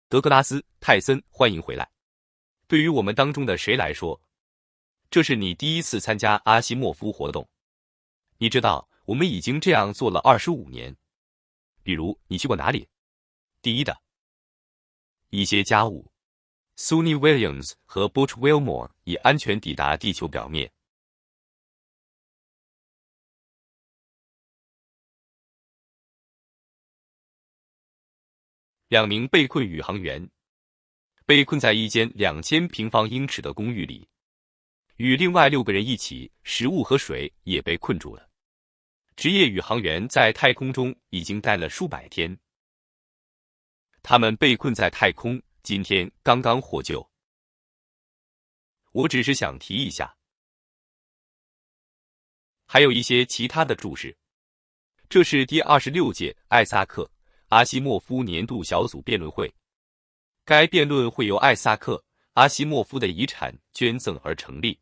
德格拉斯、泰森，欢迎回来。对于我们当中的谁来说，这是你第一次参加阿西莫夫活动。你知道，我们已经这样做了25年。比如，你去过哪里？第一的一些家务 ，Suni Williams 和 Butch Wilmore 已安全抵达地球表面。2名被困宇航员被困在一间2000平方英尺的公寓里，与另外6个人一起，食物和水也被困住了。职业宇航员在太空中已经待了数百天，他们被困在太空，今天刚刚获救。我只是想提一下，还有一些其他的注释。这是第26届艾萨克阿西莫夫年度小组辩论会，该辩论会由艾萨克阿西莫夫的遗产捐赠而成立，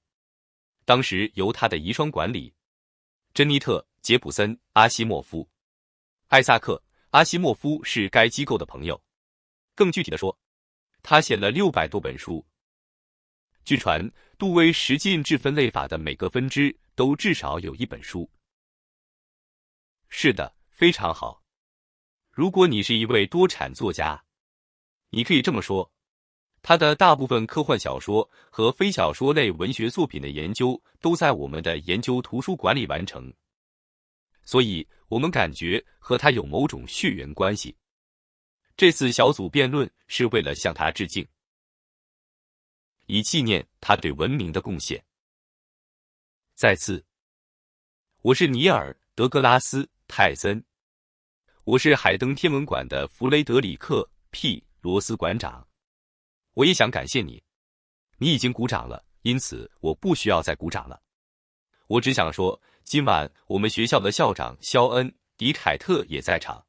当时由他的遗孀管理，珍妮特·杰普森·阿西莫夫。艾萨克·阿西莫夫是该机构的朋友，更具体的说，他写了600多本书。据传，杜威十进制分类法的每个分支都至少有1本书。是的，非常好。如果你是一位多产作家，你可以这么说，他的大部分科幻小说和非小说类文学作品的研究都在我们的研究图书馆里完成，所以我们感觉和他有某种血缘关系。这次小组辩论是为了向他致敬，以纪念他对文明的贡献。再次，我是尼尔·德格拉斯·泰森。我是海登天文馆的弗雷德里克 ·P. 罗斯馆长。我也想感谢你，你已经鼓掌了，因此我不需要再鼓掌了。我只想说，今晚我们学校的校长肖恩·迪凯特也在场。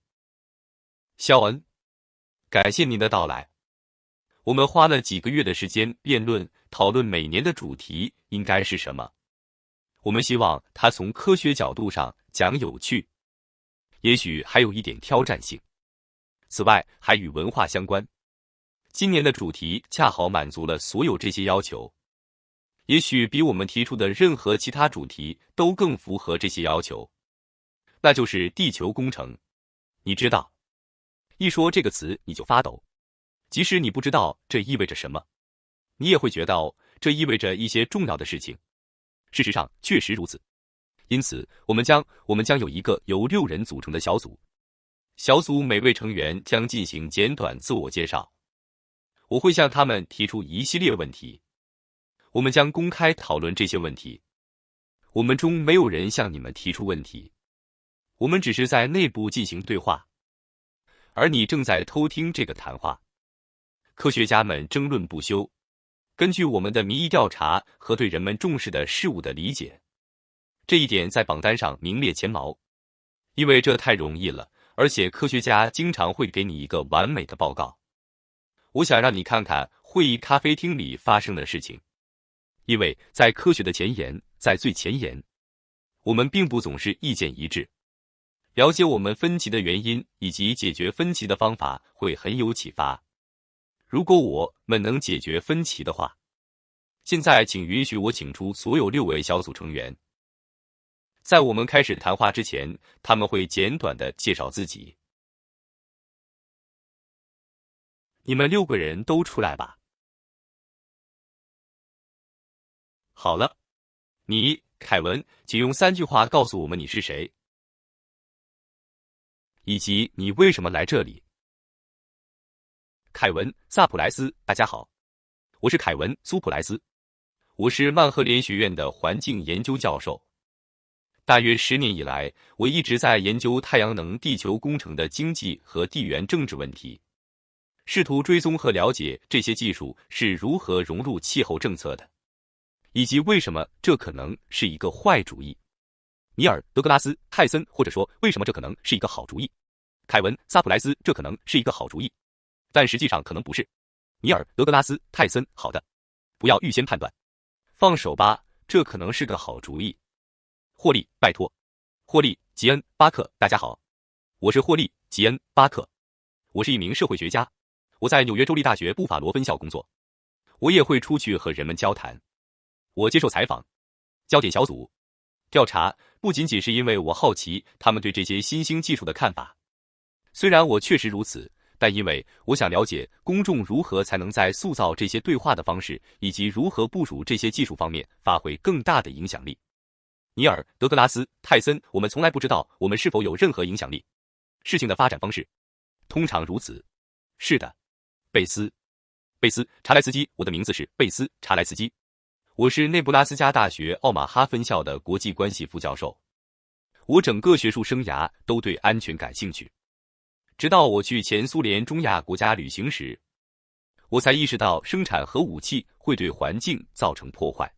肖恩，感谢您的到来。我们花了几个月的时间辩论讨论每年的主题应该是什么。我们希望它从科学角度上讲有趣，也许还有一点挑战性。此外，还与文化相关。今年的主题恰好满足了所有这些要求，也许比我们提出的任何其他主题都更符合这些要求。那就是地球工程。你知道，一说这个词你就发抖，即使你不知道这意味着什么，你也会觉得这意味着一些重要的事情。事实上，确实如此。因此，我们将有一个由6人组成的小组。小组每位成员将进行简短自我介绍。我会向他们提出一系列问题。我们将公开讨论这些问题。我们中没有人向你们提出问题，我们只是在内部进行对话。而你正在偷听这个谈话。科学家们争论不休。根据我们的民意调查和对人们重视的事物的理解，这一点在榜单上名列前茅，因为这太容易了，而且科学家经常会给你一个完美的报告。我想让你看看会议咖啡厅里发生的事情，因为在科学的前沿，在最前沿，我们并不总是意见一致。了解我们分歧的原因以及解决分歧的方法会很有启发。如果我们能解决分歧的话，现在请允许我请出所有6位小组成员。在我们开始谈话之前，他们会简短地介绍自己。你们6个人都出来吧。好了，你，凯文，请用3句话告诉我们你是谁，以及你为什么来这里。凯文·萨普莱斯，大家好，我是凯文·苏普莱斯，我是曼赫联学院的环境研究教授。大约10年以来，我一直在研究太阳能地球工程的经济和地缘政治问题，试图追踪和了解这些技术是如何融入气候政策的，以及为什么这可能是一个坏主意。尼尔·德格拉斯·泰森，或者说为什么这可能是一个好主意。凯文·萨普莱斯，这可能是一个好主意，但实际上可能不是。尼尔·德格拉斯·泰森，好的，不要预先判断。放手吧，这可能是个好主意。霍利，拜托。霍利·吉恩·巴克，大家好，我是霍利·吉恩·巴克，我是一名社会学家，我在纽约州立大学布法罗分校工作，我也会出去和人们交谈。我接受采访、焦点小组调查，不仅仅是因为我好奇他们对这些新兴技术的看法，虽然我确实如此，但因为我想了解公众如何才能在塑造这些对话的方式以及如何部署这些技术方面发挥更大的影响力。尼尔·德格拉斯·泰森，我们从来不知道我们是否有任何影响力。事情的发展方式通常如此。是的，贝斯·查莱斯基，我的名字是贝斯·查莱斯基，我是内布拉斯加大学奥马哈分校的国际关系副教授。我整个学术生涯都对安全感兴趣，直到我去前苏联中亚国家旅行时，我才意识到生产核武器会对环境造成破坏。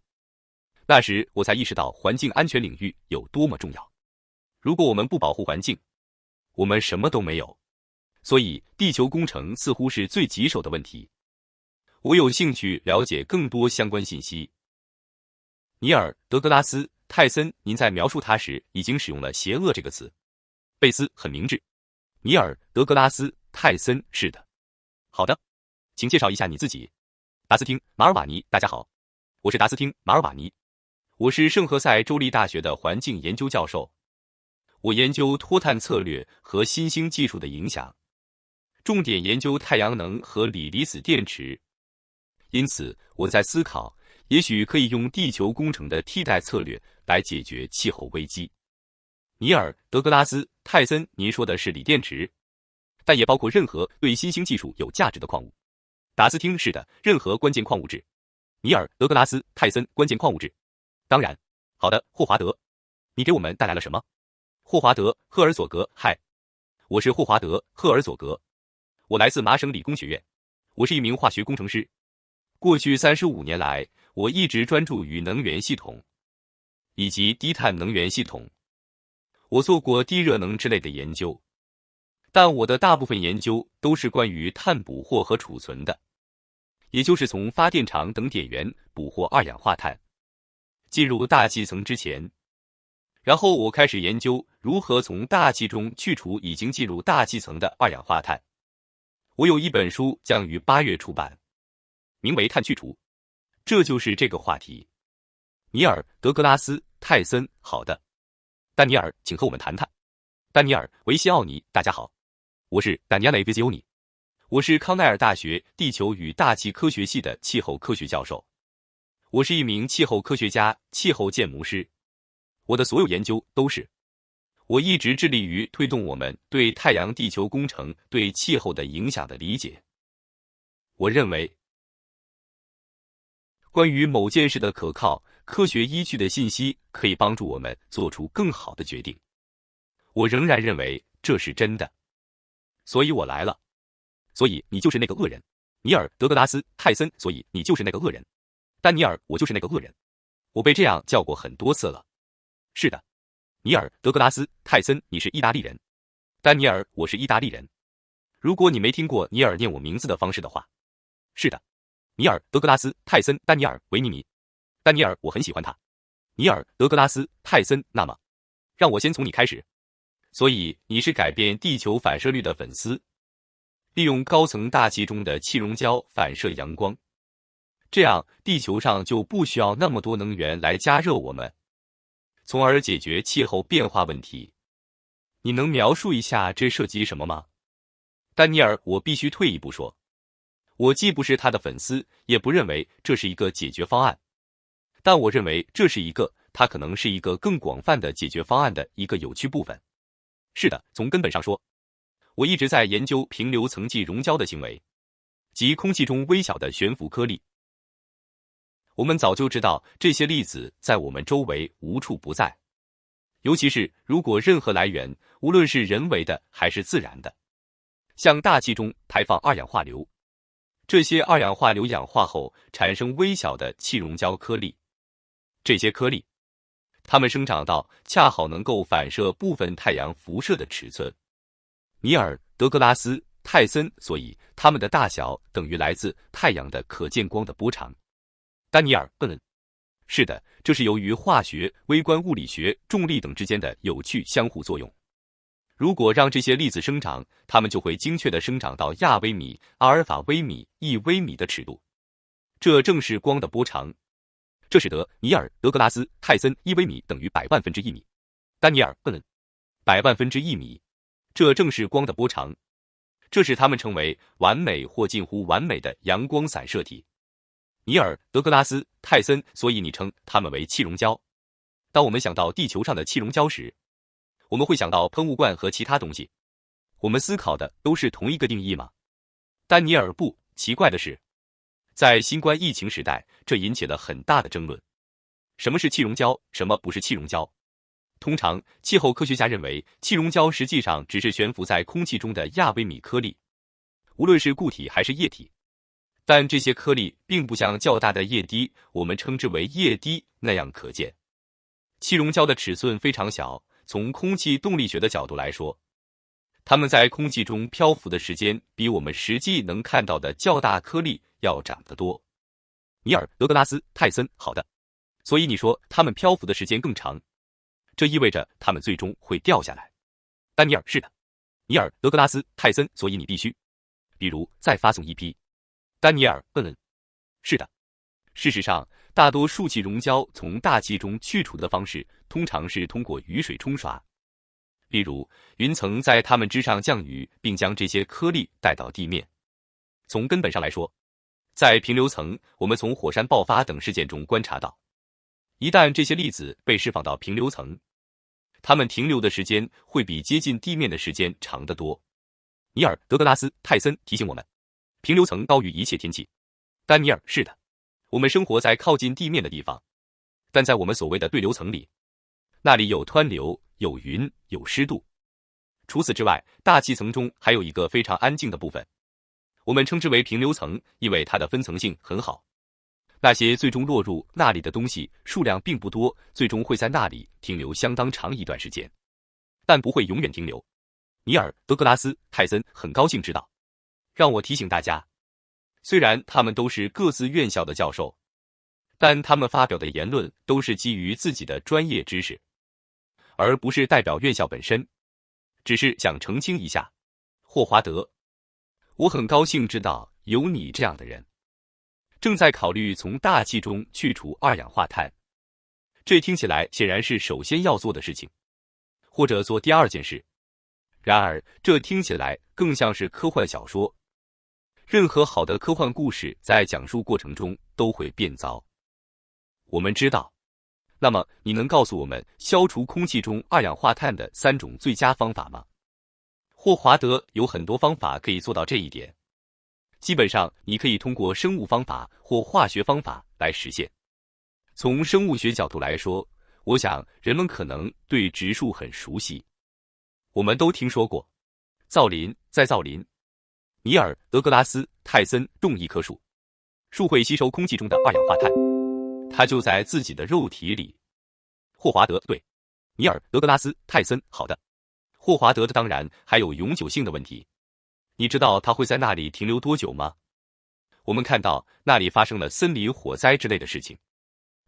那时我才意识到环境安全领域有多么重要。如果我们不保护环境，我们什么都没有。所以地球工程似乎是最棘手的问题。我有兴趣了解更多相关信息。尼尔·德格拉斯·泰森，您在描述他时已经使用了邪恶这个词。贝斯很明智。尼尔·德格拉斯·泰森，是的。好的，请介绍一下你自己。达斯汀·马尔瓦尼，大家好，我是达斯汀·马尔瓦尼，我是圣何塞州立大学的环境研究教授。我研究脱碳策略和新兴技术的影响，重点研究太阳能和锂离子电池。因此，我在思考，也许可以用地球工程的替代策略来解决气候危机。尼尔·德格拉斯·泰森，您说的是锂电池，但也包括任何对新兴技术有价值的矿物。达斯汀，是的，任何关键矿物质。尼尔·德格拉斯·泰森，关键矿物质。当然。好的，霍华德，你给我们带来了什么？霍华德·赫尔佐格，嗨，我是霍华德·赫尔佐格，我来自麻省理工学院，我是一名化学工程师。过去35年来，我一直专注于能源系统以及低碳能源系统。我做过低热能之类的研究，但我的大部分研究都是关于碳捕获和储存的，也就是从发电厂等点源捕获二氧化碳，进入大气层之前。然后我开始研究如何从大气中去除已经进入大气层的二氧化碳。我有一本书将于8月出版，名为《碳去除》，这就是这个话题。尼尔·德格拉斯·泰森，好的。丹尼尔，请和我们谈谈。丹尼尔·维西奥尼，大家好，我是丹尼尔·维西奥尼，我是康奈尔大学地球与大气科学系的气候科学教授。我是一名气候科学家、气候建模师。我的所有研究都是，我一直致力于推动我们对太阳地球工程对气候的影响的理解。我认为，关于某件事的可靠、科学依据的信息可以帮助我们做出更好的决定。我仍然认为这是真的。所以我来了。所以你就是那个恶人，尼尔·德格拉斯·泰森，所以你就是那个恶人。丹尼尔，我就是那个恶人。我被这样叫过很多次了。是的，尼尔·德格拉斯·泰森，你是意大利人。丹尼尔，我是意大利人。如果你没听过尼尔念我名字的方式的话，是的，尼尔·德格拉斯·泰森，丹尼尔·维尼尼。丹尼尔，我很喜欢他。尼尔·德格拉斯·泰森，那么，让我先从你开始。所以你是改变地球反射率的粉丝，利用高层大气中的气溶胶反射阳光，这样地球上就不需要那么多能源来加热我们，从而解决气候变化问题。你能描述一下这涉及什么吗？丹尼尔，我必须退一步说，我既不是他的粉丝，也不认为这是一个解决方案，但我认为这是它可能是一个更广泛的解决方案的一个有趣部分。是的，从根本上说，我一直在研究平流层气溶胶的行为，即空气中微小的悬浮颗粒。我们早就知道这些粒子在我们周围无处不在，尤其是如果任何来源，无论是人为的还是自然的，向大气中排放二氧化硫，这些二氧化硫氧化后产生微小的气溶胶颗粒。这些颗粒，它们生长到恰好能够反射部分太阳辐射的尺寸。尼尔·德格拉斯·泰森，所以它们的大小等于来自太阳的可见光的波长。丹尼尔，是的，这是由于化学、微观物理学、重力等之间的有趣相互作用。如果让这些粒子生长，它们就会精确地生长到亚微米、阿尔法微米、亿微米的尺度。这正是光的波长。这使得尼尔、德格拉斯、泰森1微米等于100万分之1米。丹尼尔·100万分之1米。这正是光的波长。这使它们成为完美或近乎完美的阳光散射体。尼尔、德格拉斯、泰森，所以你称它们为气溶胶。当我们想到地球上的气溶胶时，我们会想到喷雾罐和其他东西。我们思考的都是同一个定义吗？丹尼尔不，奇怪的是，在新冠疫情时代，这引起了很大的争论。什么是气溶胶？什么不是气溶胶？通常，气候科学家认为，气溶胶实际上只是悬浮在空气中的亚微米颗粒，无论是固体还是液体。但这些颗粒并不像较大的液滴，我们称之为液滴那样可见。气溶胶的尺寸非常小，从空气动力学的角度来说，它们在空气中漂浮的时间比我们实际能看到的较大颗粒要长得多。尼尔、德格拉斯、泰森，好的。所以你说它们漂浮的时间更长，这意味着它们最终会掉下来。丹尼尔，是的。尼尔、德格拉斯、泰森，所以你必须，比如再发送一批。丹尼尔，是的。事实上，大多数气溶胶从大气中去除的方式，通常是通过雨水冲刷。例如，云层在它们之上降雨，并将这些颗粒带到地面。从根本上来说，在平流层，我们从火山爆发等事件中观察到，一旦这些粒子被释放到平流层，它们停留的时间会比接近地面的时间长得多。尼尔、德格拉斯、泰森提醒我们，平流层高于一切天气。丹尼尔，是的。我们生活在靠近地面的地方，但在我们所谓的对流层里，那里有湍流、有云、有湿度。除此之外，大气层中还有一个非常安静的部分，我们称之为平流层，因为它的分层性很好。那些最终落入那里的东西数量并不多，最终会在那里停留相当长一段时间，但不会永远停留。尼尔、德格拉斯、泰森很高兴知道。让我提醒大家，虽然他们都是各自院校的教授，但他们发表的言论都是基于自己的专业知识，而不是代表院校本身。只是想澄清一下，霍华德，我很高兴知道有你这样的人，正在考虑从大气中去除二氧化碳。这听起来显然是首先要做的事情，或者做第二件事。然而，这听起来更像是科幻小说。任何好的科幻故事在讲述过程中都会变糟，我们知道。那么，你能告诉我们消除空气中二氧化碳的3种最佳方法吗？霍华德，有很多方法可以做到这一点。基本上，你可以通过生物方法或化学方法来实现。从生物学角度来说，我想人们可能对植树很熟悉。我们都听说过，造林再造林。尼尔、德格拉斯、泰森，种一棵树，树会吸收空气中的二氧化碳，它就在自己的肉体里。霍华德，对。尼尔、德格拉斯、泰森，好的。霍华德的当然还有永久性的问题。你知道它会在那里停留多久吗？我们看到那里发生了森林火灾之类的事情，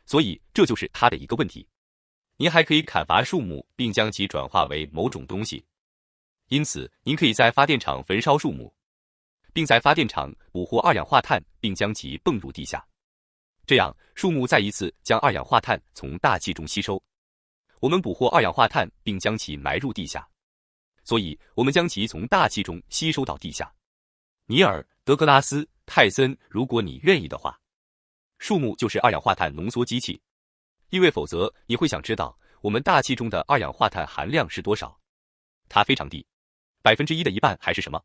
所以这就是它的一个问题。您还可以砍伐树木，并将其转化为某种东西。因此，您可以在发电厂焚烧树木，并在发电厂捕获二氧化碳，并将其泵入地下。这样，树木再一次将二氧化碳从大气中吸收。我们捕获二氧化碳，并将其埋入地下，所以我们将其从大气中吸收到地下。尼尔、德格拉斯、泰森，如果你愿意的话，树木就是二氧化碳浓缩机器，因为否则你会想知道我们大气中的二氧化碳含量是多少。它非常低，1%的一半还是什么？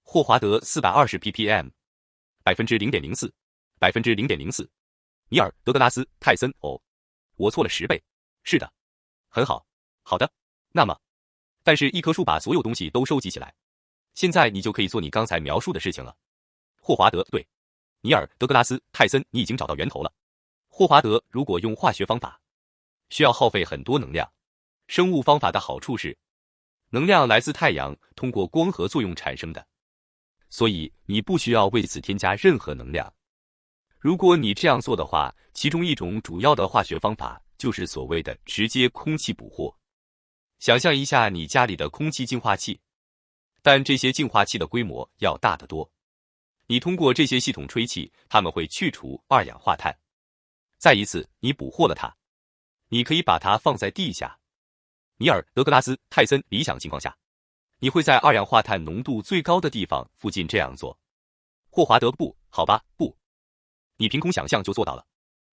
霍华德420 ppm，0.04%，0.04%。尼尔、德格拉斯、泰森，我错了10倍。是的，很好，好的。那么，但是一棵树把所有东西都收集起来，现在你就可以做你刚才描述的事情了。霍华德，对。尼尔、德格拉斯、泰森，你已经找到源头了。霍华德，如果用化学方法，需要耗费很多能量。生物方法的好处是，能量来自太阳，通过光合作用产生的，所以你不需要为此添加任何能量。如果你这样做的话，其中一种主要的化学方法就是所谓的直接空气捕获。想象一下你家里的空气净化器，但这些净化器的规模要大得多。你通过这些系统吹气，它们会去除二氧化碳。再一次，你捕获了它，你可以把它放在地下。尼尔·德格拉斯·泰森，理想情况下，你会在二氧化碳浓度最高的地方附近这样做。霍华德，不，好吧，不，你凭空想象就做到了。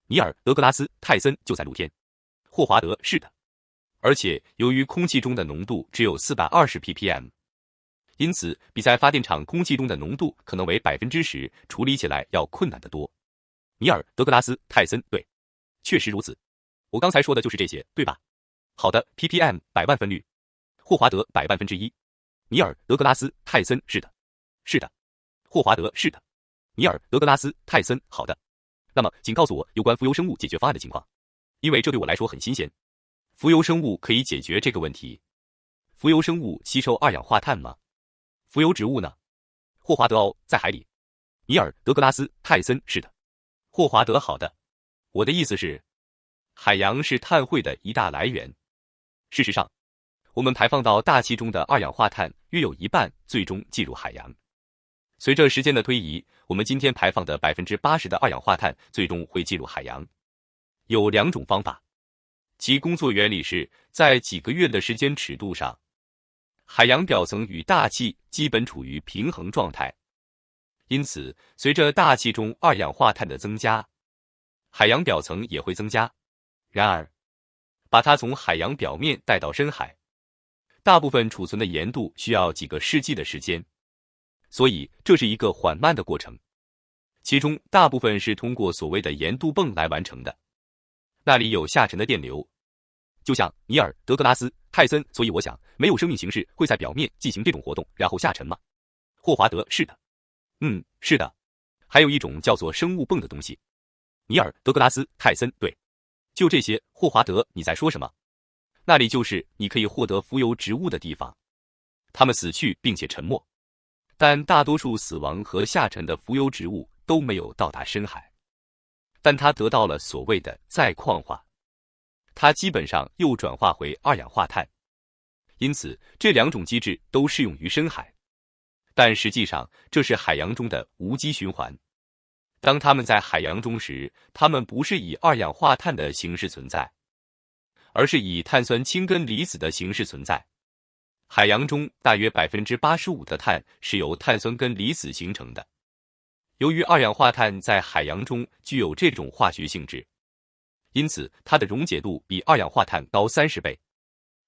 尼尔·德格拉斯·泰森就在露天。霍华德，是的。而且由于空气中的浓度只有420 ppm， 因此比在发电厂空气中的浓度可能为 10%， 处理起来要困难得多。尼尔·德格拉斯·泰森，对，确实如此。我刚才说的就是这些，对吧？好的 ，ppm 100万分率。霍华德100万分之一。尼尔·德格拉斯·泰森，是的，是的。霍华德，是的。尼尔·德格拉斯·泰森，好的。那么，请告诉我有关浮游生物解决方案的情况，因为这对我来说很新鲜。浮游生物可以解决这个问题。浮游生物吸收二氧化碳吗？浮游植物呢？霍华德，哦，在海里。尼尔·德格拉斯·泰森，是的。霍华德，好的。我的意思是，海洋是碳汇的一大来源。事实上，我们排放到大气中的二氧化碳约有一半最终进入海洋。随着时间的推移，我们今天排放的 80% 的二氧化碳最终会进入海洋。有两种方法，其工作原理是在几个月的时间尺度上，海洋表层与大气基本处于平衡状态。因此，随着大气中二氧化碳的增加，海洋表层也会增加。然而，把它从海洋表面带到深海，大部分储存的盐度需要几个世纪的时间，所以这是一个缓慢的过程。其中大部分是通过所谓的盐度泵来完成的，那里有下沉的电流，就像尼尔·德格拉斯·泰森。所以我想，没有生命形式会在表面进行这种活动，然后下沉吗？霍华德，是的。是的。还有一种叫做生物泵的东西。尼尔·德格拉斯·泰森，对。就这些。霍华德，你在说什么？那里就是你可以获得浮游植物的地方，它们死去并且沉没，但大多数死亡和下沉的浮游植物都没有到达深海，但它得到了所谓的再矿化，它基本上又转化回二氧化碳。因此，这两种机制都适用于深海，但实际上这是海洋中的无机循环。当它们在海洋中时，它们不是以二氧化碳的形式存在，而是以碳酸氢根离子的形式存在。海洋中大约 85% 的碳是由碳酸根离子形成的。由于二氧化碳在海洋中具有这种化学性质，因此它的溶解度比二氧化碳高30倍。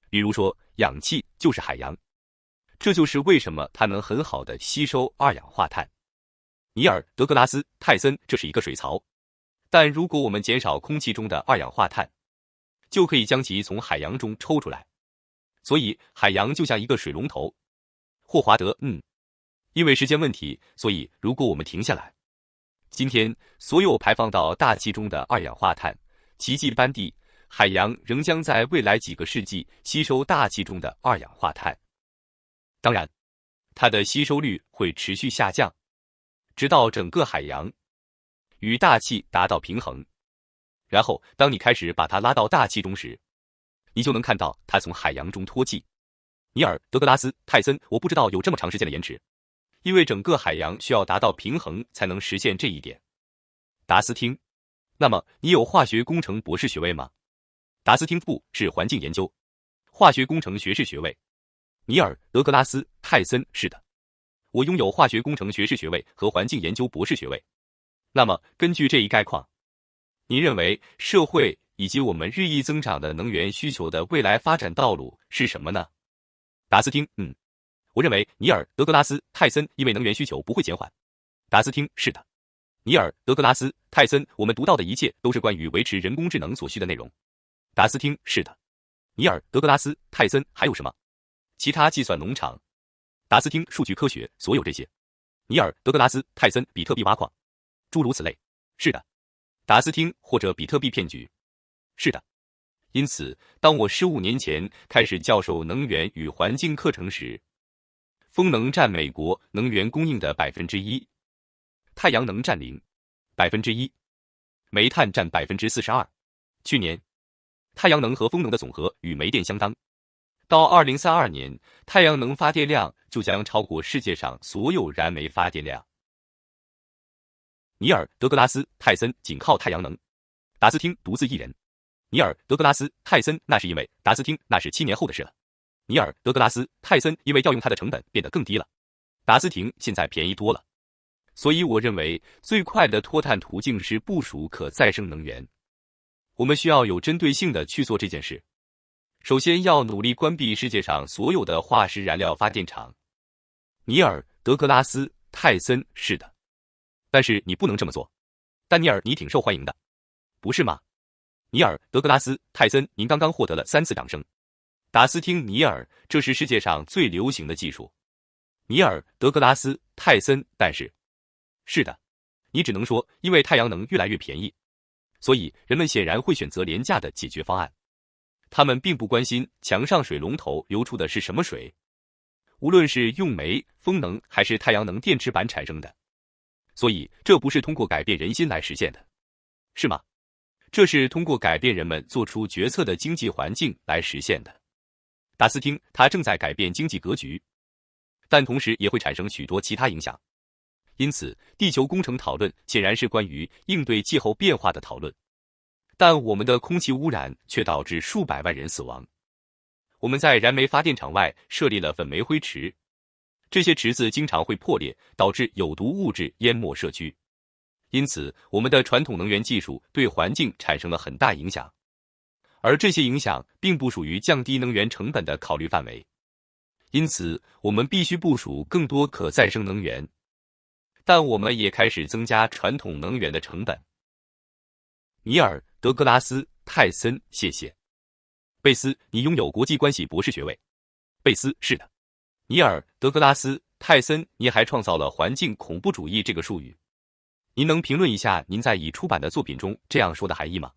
比如说，氧气就是海洋，这就是为什么它能很好的吸收二氧化碳。尼尔·德格拉斯·泰森，这是一个水槽，但如果我们减少空气中的二氧化碳，就可以将其从海洋中抽出来。所以海洋就像一个水龙头。霍华德，因为时间问题，所以如果我们停下来，今天所有排放到大气中的二氧化碳，奇迹般地，海洋仍将在未来几个世纪吸收大气中的二氧化碳。当然，它的吸收率会持续下降，直到整个海洋与大气达到平衡。然后，当你开始把它拉到大气中时，你就能看到它从海洋中脱气。尼尔·德格拉斯·泰森，我不知道有这么长时间的延迟，因为整个海洋需要达到平衡才能实现这一点。达斯汀，那么你有化学工程博士学位吗？达斯汀，不是环境研究，化学工程学士学位。尼尔·德格拉斯·泰森，是的，我拥有化学工程学士学位和环境研究博士学位。那么根据这一概况，你认为社会以及我们日益增长的能源需求的未来发展道路是什么呢？达斯汀，我认为尼尔·德格拉斯·泰森，因为能源需求不会减缓。达斯汀，是的。尼尔·德格拉斯·泰森，我们读到的一切都是关于维持人工智能所需的内容。达斯汀，是的。尼尔·德格拉斯·泰森，还有什么？其他计算农场。达斯汀，数据科学，所有这些。尼尔·德格拉斯·泰森，比特币挖矿，诸如此类。是的。达斯汀，或者比特币骗局。是的。因此，当我15年前开始教授能源与环境课程时，风能占美国能源供应的 1%， 太阳能占0%，煤炭占 42%。去年，太阳能和风能的总和与煤电相当。到2032年，太阳能发电量就将超过世界上所有燃煤发电量。尼尔·德格拉斯·泰森仅靠太阳能，达斯汀独自一人。尼尔·德格拉斯·泰森那是因为达斯汀那是7年后的事了。尼尔·德格拉斯·泰森因为要用它的成本变得更低了，达斯汀现在便宜多了。所以我认为最快的脱碳途径是部署可再生能源。我们需要有针对性的去做这件事。首先要努力关闭世界上所有的化石燃料发电厂。尼尔·德格拉斯·泰森，是的。但是你不能这么做。丹尼尔，你挺受欢迎的，不是吗？尼尔·德格拉斯·泰森，您刚刚获得了3次掌声。达斯汀·尼尔，这是世界上最流行的技术。尼尔·德格拉斯·泰森，但是，是的，你只能说，因为太阳能越来越便宜，所以人们显然会选择廉价的解决方案。他们并不关心墙上水龙头流出的是什么水，无论是用煤、风能还是太阳能电池板产生的。所以这不是通过改变人心来实现的，是吗？这是通过改变人们做出决策的经济环境来实现的。达斯汀，他正在改变经济格局，但同时也会产生许多其他影响。因此，地球工程讨论显然是关于应对气候变化的讨论，但我们的空气污染却导致数百万人死亡。我们在燃煤发电厂外设立了粉煤灰池，这些池子经常会破裂，导致有毒物质淹没社区。因此，我们的传统能源技术对环境产生了很大影响，而这些影响并不属于降低能源成本的考虑范围。因此，我们必须部署更多可再生能源，但我们也开始增加传统能源的成本。尼尔·德格拉斯·泰森，谢谢。贝斯，你拥有国际关系博士学位。贝斯，是的。尼尔·德格拉斯·泰森，您还创造了环境恐怖主义这个术语。您能评论一下您在已出版的作品中这样说的含义吗？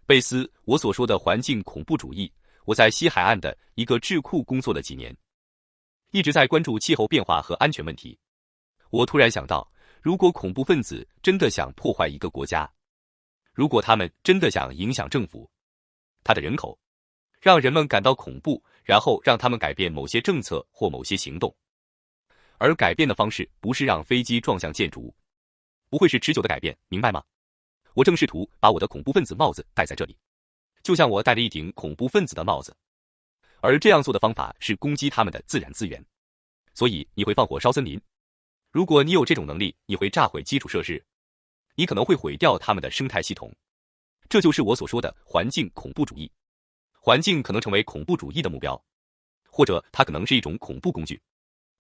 贝斯，我所说的环境恐怖主义，我在西海岸的一个智库工作了几年，一直在关注气候变化和安全问题。我突然想到，如果恐怖分子真的想破坏一个国家，如果他们真的想影响政府、他的人口，让人们感到恐怖，然后让他们改变某些政策或某些行动，而改变的方式不是让飞机撞向建筑物，不会是持久的改变，明白吗？我正试图把我的恐怖分子帽子戴在这里，就像我戴了一顶恐怖分子的帽子，而这样做的方法是攻击他们的自然资源。所以你会放火烧森林，如果你有这种能力，你会炸毁基础设施，你可能会毁掉他们的生态系统。这就是我所说的环境恐怖主义。环境可能成为恐怖主义的目标，或者它可能是一种恐怖工具。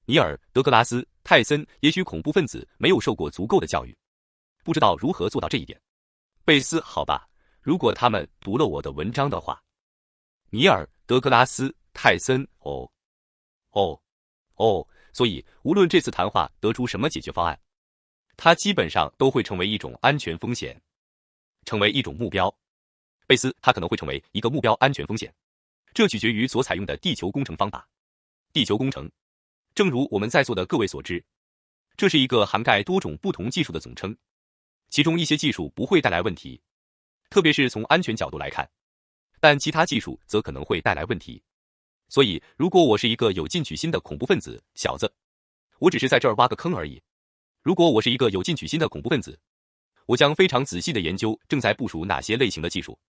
尼尔·德格拉斯·泰森，也许恐怖分子没有受过足够的教育，不知道如何做到这一点。贝斯，好吧，如果他们读了我的文章的话。尼尔·德格拉斯·泰森，所以无论这次谈话得出什么解决方案，它基本上都会成为一种安全风险，成为一种目标。贝斯，它可能会成为一个目标安全风险，这取决于所采用的地球工程方法。地球工程，正如我们在座的各位所知，这是一个涵盖多种不同技术的总称，其中一些技术不会带来问题，特别是从安全角度来看，但其他技术则可能会带来问题。所以，如果我是一个有进取心的恐怖分子，小子，我只是在这儿挖个坑而已。如果我是一个有进取心的恐怖分子，我将非常仔细地研究正在部署哪些类型的技术，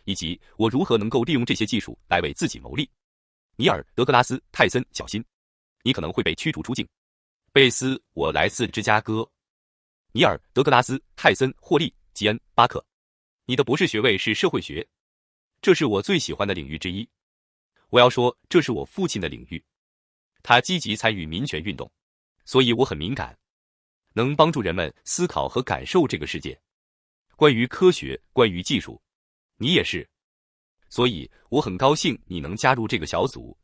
以及我如何能够利用这些技术来为自己谋利。尼尔·德格拉斯·泰森，小心，你可能会被驱逐出境。贝斯，我来自芝加哥。尼尔·德格拉斯·泰森，霍利·吉恩·巴克，你的博士学位是社会学，这是我最喜欢的领域之一。我要说，这是我父亲的领域，他积极参与民权运动，所以我很敏感，能帮助人们思考和感受这个世界。关于科学，关于技术，你也是。所以我很高兴你能加入这个小组。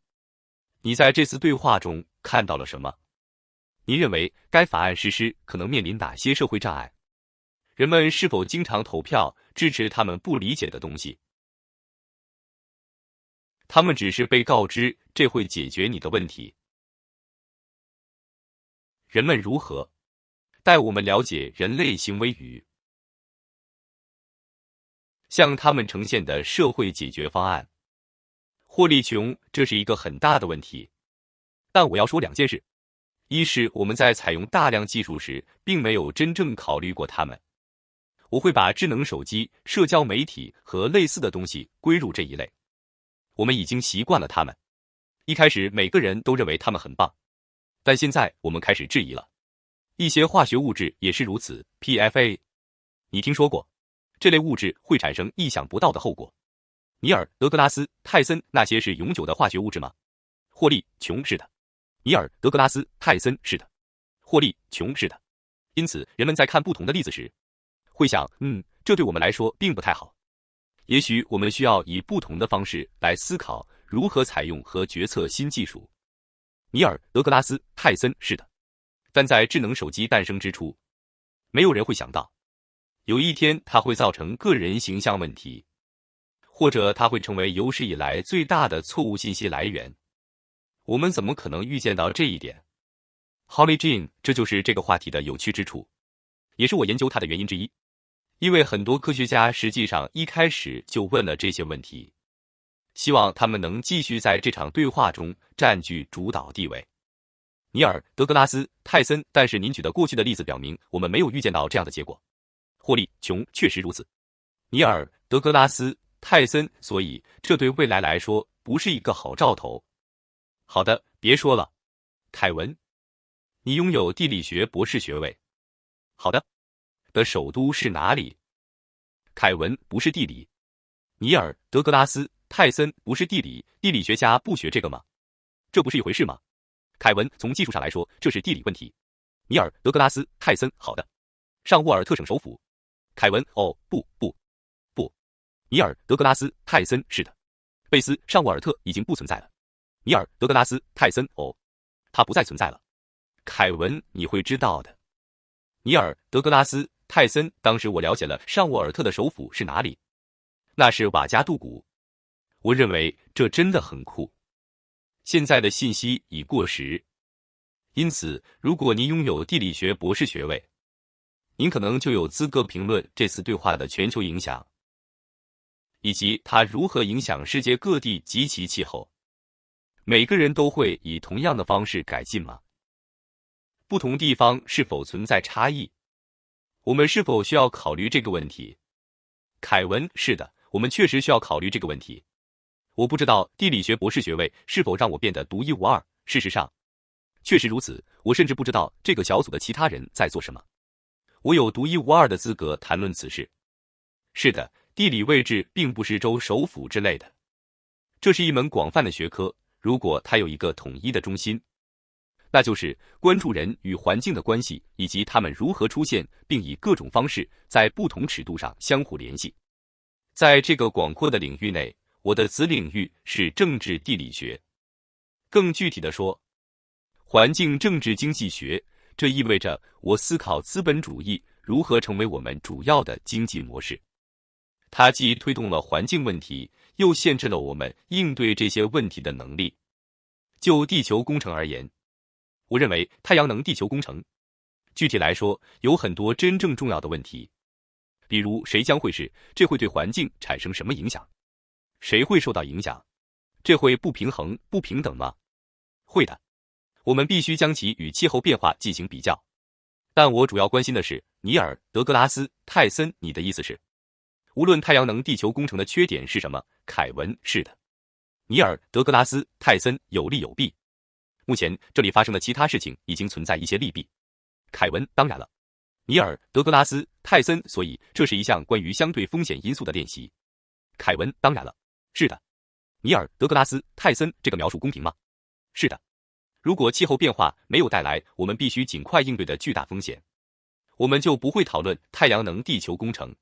你在这次对话中看到了什么？你认为该法案实施可能面临哪些社会障碍？人们是否经常投票支持他们不理解的东西？他们只是被告知这会解决你的问题。人们如何带我们了解人类行为与向他们呈现的社会解决方案。获利穷，这是一个很大的问题。但我要说2件事：一是我们在采用大量技术时，并没有真正考虑过它们。我会把智能手机、社交媒体和类似的东西归入这一类。我们已经习惯了它们。一开始每个人都认为它们很棒，但现在我们开始质疑了。一些化学物质也是如此 ，PFA， 你听说过？这类物质会产生意想不到的后果。尼尔、德格拉斯、泰森那些是永久的化学物质吗？获利穷，是的。尼尔、德格拉斯、泰森是的。获利穷，是的。因此，人们在看不同的例子时，会想，这对我们来说并不太好。也许我们需要以不同的方式来思考如何采用和决策新技术。尼尔、德格拉斯、泰森是的。但在智能手机诞生之初，没有人会想到，有一天它会造成个人形象问题，或者它会成为有史以来最大的错误信息来源。我们怎么可能预见到这一点？ Holly Jean， 这就是这个话题的有趣之处，也是我研究它的原因之一。因为很多科学家实际上一开始就问了这些问题，希望他们能继续在这场对话中占据主导地位。尼尔、德格拉斯、泰森，但是您举的过去的例子表明，我们没有预见到这样的结果。获利穷，确实如此。尼尔、德格拉斯、泰森，所以这对未来来说不是一个好兆头。好的，别说了。凯文，你拥有地理学博士学位。好的。的首都是哪里？凯文，不是地理。尼尔、德格拉斯、泰森，不是地理，地理学家不学这个吗？这不是一回事吗？凯文，从技术上来说，这是地理问题。尼尔、德格拉斯、泰森，好的。上沃尔特省首府。凯文，哦，不。尼尔、德格拉斯、泰森，是的。贝斯，上沃尔特已经不存在了。尼尔、德格拉斯、泰森，哦，它不再存在了。凯文，你会知道的。尼尔、德格拉斯、泰森，当时我了解了上沃尔特的首府是哪里，那是瓦加杜古。我认为这真的很酷。现在的信息已过时，因此，如果您拥有地理学博士学位，您可能就有资格评论这次对话的全球影响，以及它如何影响世界各地及其气候。每个人都会以同样的方式改进吗？不同地方是否存在差异？我们是否需要考虑这个问题？凯文，是的，我们确实需要考虑这个问题。我不知道地理学博士学位是否让我变得独一无二，事实上，确实如此。我甚至不知道这个小组的其他人在做什么。我有独一无二的资格谈论此事。是的，地理位置并不是州首府之类的。这是一门广泛的学科，如果它有一个统一的中心，那就是关注人与环境的关系，以及它们如何出现，并以各种方式在不同尺度上相互联系。在这个广阔的领域内，我的子领域是政治地理学。更具体地说，环境政治经济学，这意味着我思考资本主义如何成为我们主要的经济模式。它既推动了环境问题，又限制了我们应对这些问题的能力。就地球工程而言，我认为太阳能地球工程，具体来说，有很多真正重要的问题，比如谁将会是，这会对环境产生什么影响？谁会受到影响？这会不平衡、不平等吗？会的。我们必须将其与气候变化进行比较。但我主要关心的是，尼尔、德格拉斯、泰森，你的意思是，无论太阳能地球工程的缺点是什么？凯文，是的。尼尔、德格拉斯、泰森，有利有弊。目前这里发生的其他事情已经存在一些利弊。凯文，当然了。尼尔、德格拉斯、泰森，所以这是一项关于相对风险因素的练习。凯文，当然了。是的。尼尔、德格拉斯、泰森，这个描述公平吗？是的。如果气候变化没有带来我们必须尽快应对的巨大风险，我们就不会讨论太阳能地球工程。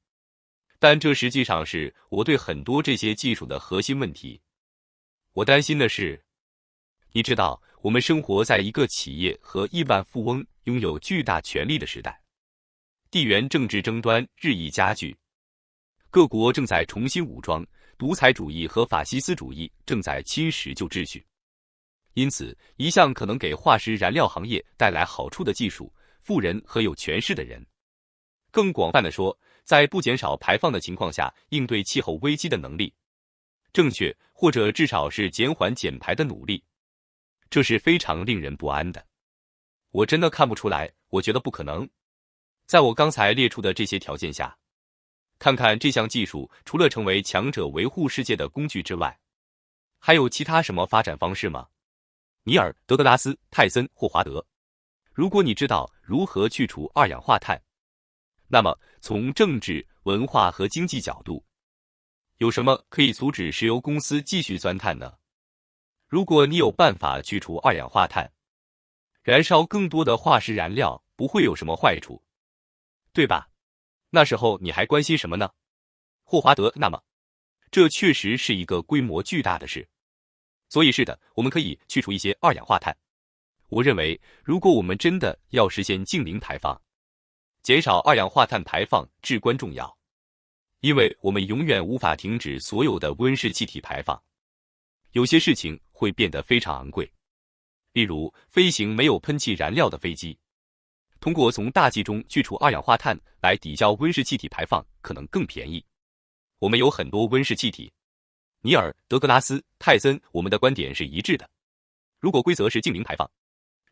但这实际上是我对很多这些技术的核心问题。我担心的是，你知道，我们生活在一个企业和亿万富翁拥有巨大权力的时代，地缘政治争端日益加剧，各国正在重新武装，独裁主义和法西斯主义正在侵蚀旧秩序。因此，一项可能给化石燃料行业带来好处的技术，富人和有权势的人，更广泛地说，在不减少排放的情况下应对气候危机的能力，正确，或者至少是减缓减排的努力。这是非常令人不安的。我真的看不出来，我觉得不可能。在我刚才列出的这些条件下，看看这项技术除了成为强者维护世界的工具之外，还有其他什么发展方式吗？尼尔·德格拉斯·泰森·霍华德，如果你知道如何去除二氧化碳，那么从政治、文化和经济角度，有什么可以阻止石油公司继续钻探呢？如果你有办法去除二氧化碳，燃烧更多的化石燃料不会有什么坏处，对吧？那时候你还关心什么呢？霍华德，那么，这确实是一个规模巨大的事。所以是的，我们可以去除一些二氧化碳。我认为，如果我们真的要实现净零排放，减少二氧化碳排放至关重要，因为我们永远无法停止所有的温室气体排放。有些事情会变得非常昂贵，例如飞行没有喷气燃料的飞机。通过从大气中去除二氧化碳来抵消温室气体排放可能更便宜。我们有很多温室气体。尼尔·德格拉斯·泰森，我们的观点是一致的。如果规则是净零排放，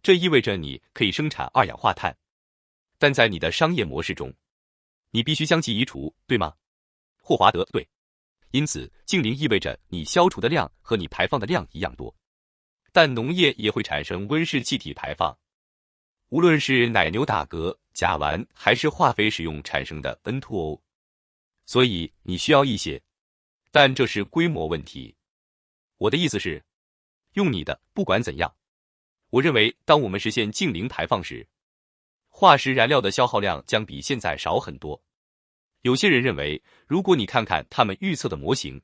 这意味着你可以生产二氧化碳，但在你的商业模式中，你必须将其移除，对吗？霍华德，对。因此，净零意味着你消除的量和你排放的量一样多。但农业也会产生温室气体排放。无论是奶牛打嗝、甲烷还是化肥使用产生的 N2O， 所以你需要一些，但这是规模问题。我的意思是，用你的，不管怎样，我认为当我们实现净零排放时，化石燃料的消耗量将比现在少很多。有些人认为，如果你看看他们预测的模型，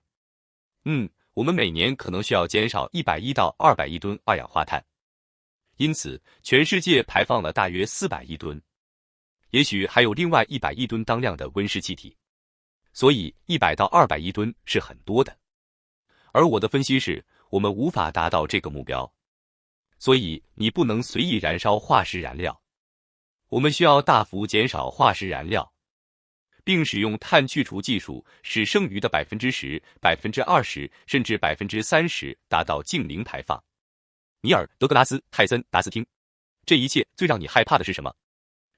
我们每年可能需要减少110到200亿吨二氧化碳。因此，全世界排放了大约400亿吨，也许还有另外100亿吨当量的温室气体，所以100到200亿吨是很多的。而我的分析是，我们无法达到这个目标，所以你不能随意燃烧化石燃料。我们需要大幅减少化石燃料，并使用碳去除技术，使剩余的10%、20%甚至30%达到净零排放。尼尔·德格拉斯·泰森·达斯汀，这一切最让你害怕的是什么？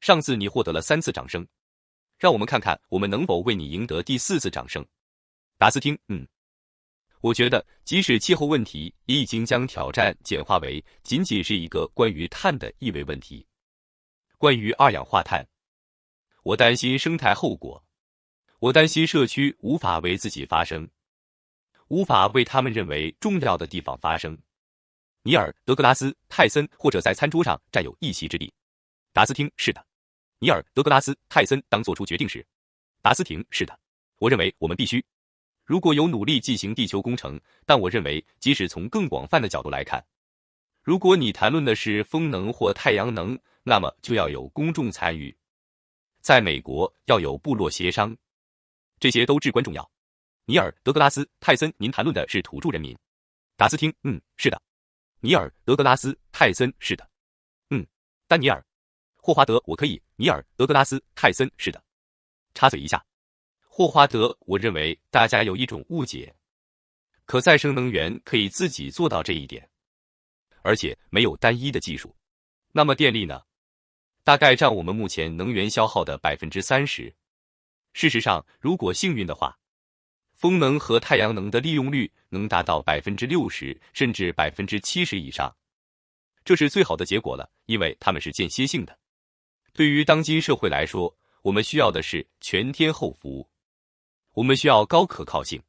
上次你获得了3次掌声，让我们看看我们能否为你赢得第4次掌声。达斯汀，我觉得即使气候问题也已经将挑战简化为仅仅是一个关于碳的一维问题。关于二氧化碳，我担心生态后果，我担心社区无法为自己发声，无法为他们认为重要的地方发声。尼尔·德格拉斯·泰森，或者在餐桌上占有一席之地。达斯汀，是的。尼尔·德格拉斯·泰森，当做出决定时。达斯汀，是的。我认为我们必须，如果有努力进行地球工程，但我认为即使从更广泛的角度来看，如果你谈论的是风能或太阳能，那么就要有公众参与。在美国要有部落协商，这些都至关重要。尼尔·德格拉斯·泰森，您谈论的是土著人民。达斯汀，是的。尼尔·德格拉斯·泰森，是的。丹尼尔·霍华德，我可以。尼尔·德格拉斯·泰森，是的。插嘴一下，霍华德，我认为大家有一种误解，可再生能源可以自己做到这一点，而且没有单一的技术。那么电力呢？大概占我们目前能源消耗的30%。事实上，如果幸运的话，风能和太阳能的利用率能达到60%甚至70%以上，这是最好的结果了，因为它们是间歇性的。对于当今社会来说，我们需要的是全天候服务，我们需要高可靠性，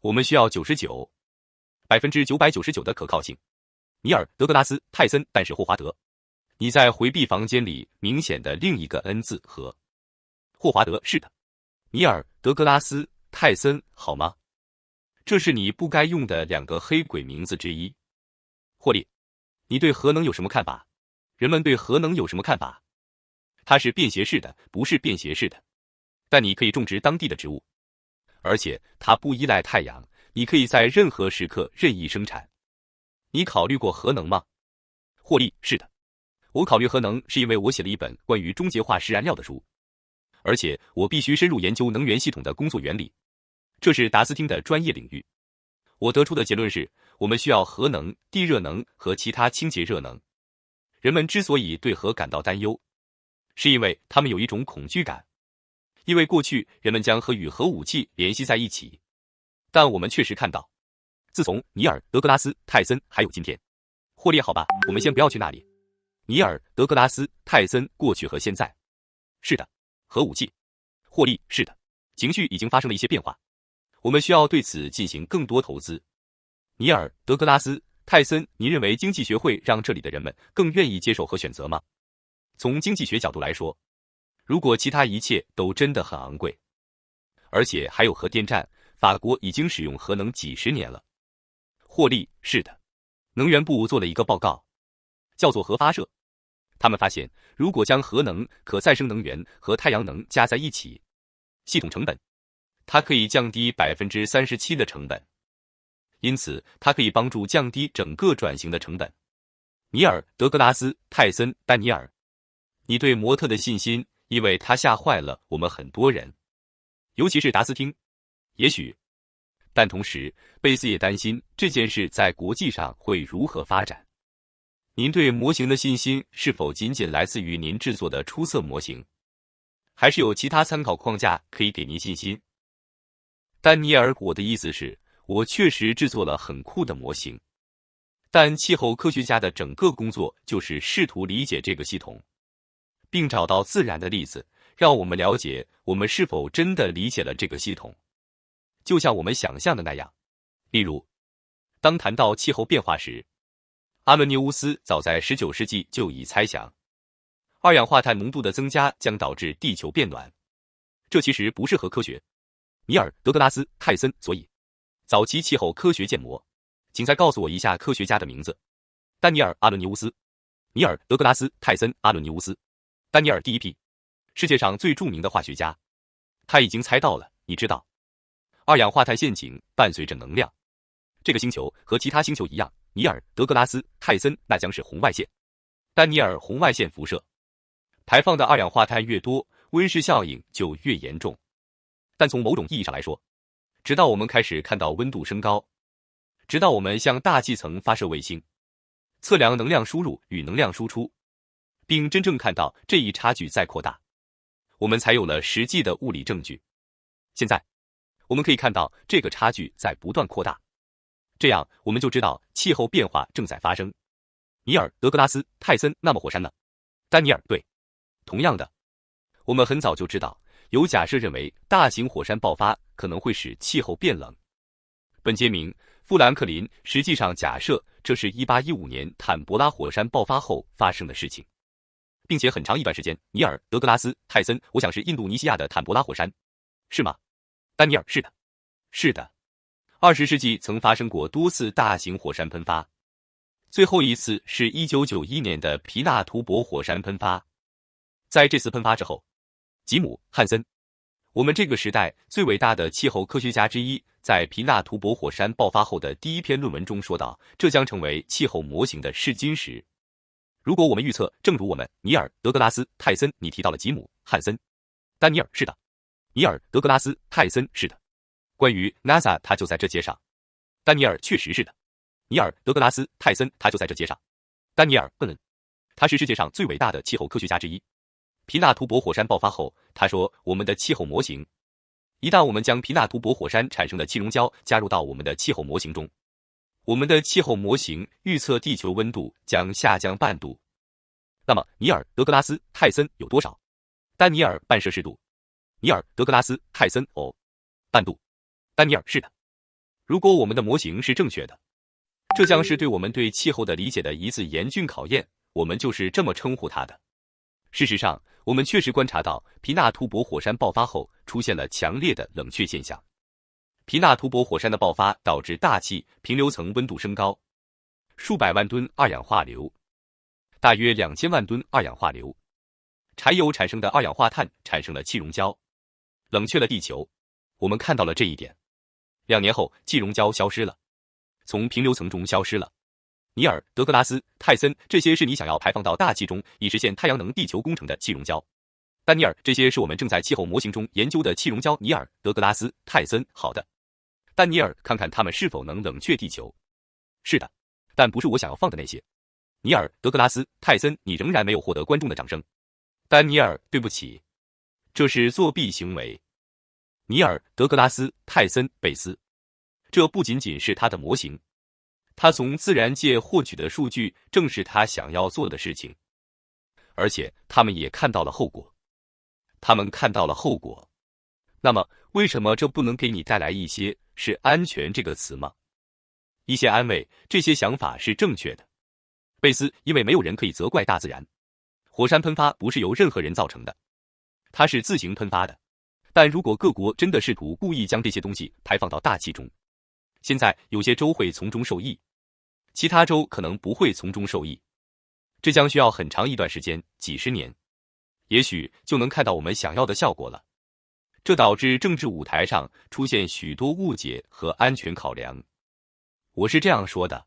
我们需要999%的可靠性。尼尔·德格拉斯·泰森，但是霍华德，你在回避房间里明显的另一个 N 字和。霍华德，是的。尼尔·德格拉斯·泰森，好吗？这是你不该用的2个黑鬼名字之一。霍利，你对核能有什么看法？人们对核能有什么看法？它是便携式的，不是便携式的。但你可以种植当地的植物，而且它不依赖太阳，你可以在任何时刻任意生产。你考虑过核能吗？霍利，是的。我考虑核能是因为我写了一本关于终结化石燃料的书，而且我必须深入研究能源系统的工作原理。这是达斯汀的专业领域。我得出的结论是，我们需要核能、地热能和其他清洁热能。人们之所以对核感到担忧，是因为他们有一种恐惧感，因为过去人们将核与核武器联系在一起。但我们确实看到，自从尼尔、德格拉斯、泰森还有今天，获利好吧，我们先不要去那里。尼尔、德格拉斯、泰森，过去和现在。是的，核武器，获利，是的，情绪已经发生了一些变化。我们需要对此进行更多投资。尼尔、德格拉斯、泰森，您认为经济学会让这里的人们更愿意接受核选择吗？从经济学角度来说，如果其他一切都真的很昂贵，而且还有核电站，法国已经使用核能几十年了。获利，是的。能源部做了一个报告，叫做核发射。他们发现，如果将核能、可再生能源和太阳能加在一起，系统成本，它可以降低 37% 的成本，因此它可以帮助降低整个转型的成本。尼尔、德格拉斯、泰森、丹尼尔，你对模特的信心，因为他吓坏了我们很多人，尤其是达斯汀。也许，但同时，贝斯也担心这件事在国际上会如何发展。您对模型的信心是否仅仅来自于您制作的出色模型，还是有其他参考框架可以给您信心？丹尼尔，我的意思是，我确实制作了很酷的模型，但气候科学家的整个工作就是试图理解这个系统，并找到自然的例子，让我们了解我们是否真的理解了这个系统，就像我们想象的那样。例如，当谈到气候变化时，阿伦涅乌斯早在19世纪就已猜想，二氧化碳浓度的增加将导致地球变暖。这其实不是核科学。尼尔、德格拉斯、泰森，所以早期气候科学建模，请再告诉我一下科学家的名字。丹尼尔·阿伦涅乌斯。尼尔·德格拉斯、泰森·阿伦涅乌斯。丹尼尔第一批，世界上最著名的化学家。他已经猜到了，你知道，二氧化碳陷阱伴随着能量。这个星球和其他星球一样，尼尔、德格拉斯、泰森，那将是红外线。丹尼尔，红外线辐射排放的二氧化碳越多，温室效应就越严重。但从某种意义上来说，直到我们开始看到温度升高，直到我们向大气层发射卫星，测量能量输入与能量输出，并真正看到这一差距在扩大，我们才有了实际的物理证据。现在，我们可以看到这个差距在不断扩大，这样我们就知道气候变化正在发生。尼尔、德格拉斯、泰森，那么火山呢？丹尼尔，对，同样的，我们很早就知道，有假设认为大型火山爆发可能会使气候变冷。本杰明·富兰克林实际上假设这是1815年坦博拉火山爆发后发生的事情，并且很长一段时间，尼尔、德格拉斯、泰森，我想是印度尼西亚的坦博拉火山，是吗？丹尼尔，是的，是的。20世纪曾发生过多次大型火山喷发，最后一次是1991年的皮纳图博火山喷发。在这次喷发之后，吉姆·汉森，我们这个时代最伟大的气候科学家之一，在皮纳图博火山爆发后的第一篇论文中说道，这将成为气候模型的试金石。如果我们预测，正如我们，尼尔、德格拉斯、泰森，你提到了吉姆·汉森。丹尼尔，是的。尼尔、德格拉斯、泰森，是的。关于 NASA， 他就在这街上。丹尼尔，确实是的。尼尔、德格拉斯、泰森，他就在这街上。丹尼尔，他是世界上最伟大的气候科学家之一。皮纳图博火山爆发后，他说，我们的气候模型，一旦我们将皮纳图博火山产生的气溶胶加入到我们的气候模型中，我们的气候模型预测地球温度将下降半度。那么尼尔、德格拉斯、泰森有多少？丹尼尔，半摄氏度。尼尔、德格拉斯、泰森，半度。丹尼尔，是的。如果我们的模型是正确的，这将是对我们对气候的理解的一次严峻考验，我们就是这么称呼它的。事实上，我们确实观察到皮纳图博火山爆发后出现了强烈的冷却现象。皮纳图博火山的爆发导致大气平流层温度升高，数百万吨二氧化硫，大约2000万吨二氧化硫，柴油产生的二氧化碳产生了气溶胶，冷却了地球。我们看到了这一点。2年后，气溶胶消失了，从平流层中消失了。尼尔、德格拉斯、泰森，这些是你想要排放到大气中以实现太阳能地球工程的气溶胶。丹尼尔，这些是我们正在气候模型中研究的气溶胶。尼尔、德格拉斯、泰森，好的。丹尼尔，看看他们是否能冷却地球。是的，但不是我想要放的那些。尼尔·德格拉斯·泰森，你仍然没有获得观众的掌声。丹尼尔，对不起，这是作弊行为。尼尔·德格拉斯·泰森·贝斯，这不仅仅是他的模型，他从自然界获取的数据正是他想要做的事情，而且他们也看到了后果。他们看到了后果。那么，为什么这不能给你带来一些是安全这个词吗？一些安慰，这些想法是正确的。贝斯，因为没有人可以责怪大自然。火山喷发不是由任何人造成的，它是自行喷发的。但如果各国真的试图故意将这些东西排放到大气中，现在有些州会从中受益，其他州可能不会从中受益。这将需要很长一段时间，几十年，也许就能看到我们想要的效果了。这导致政治舞台上出现许多误解和安全考量。我是这样说的，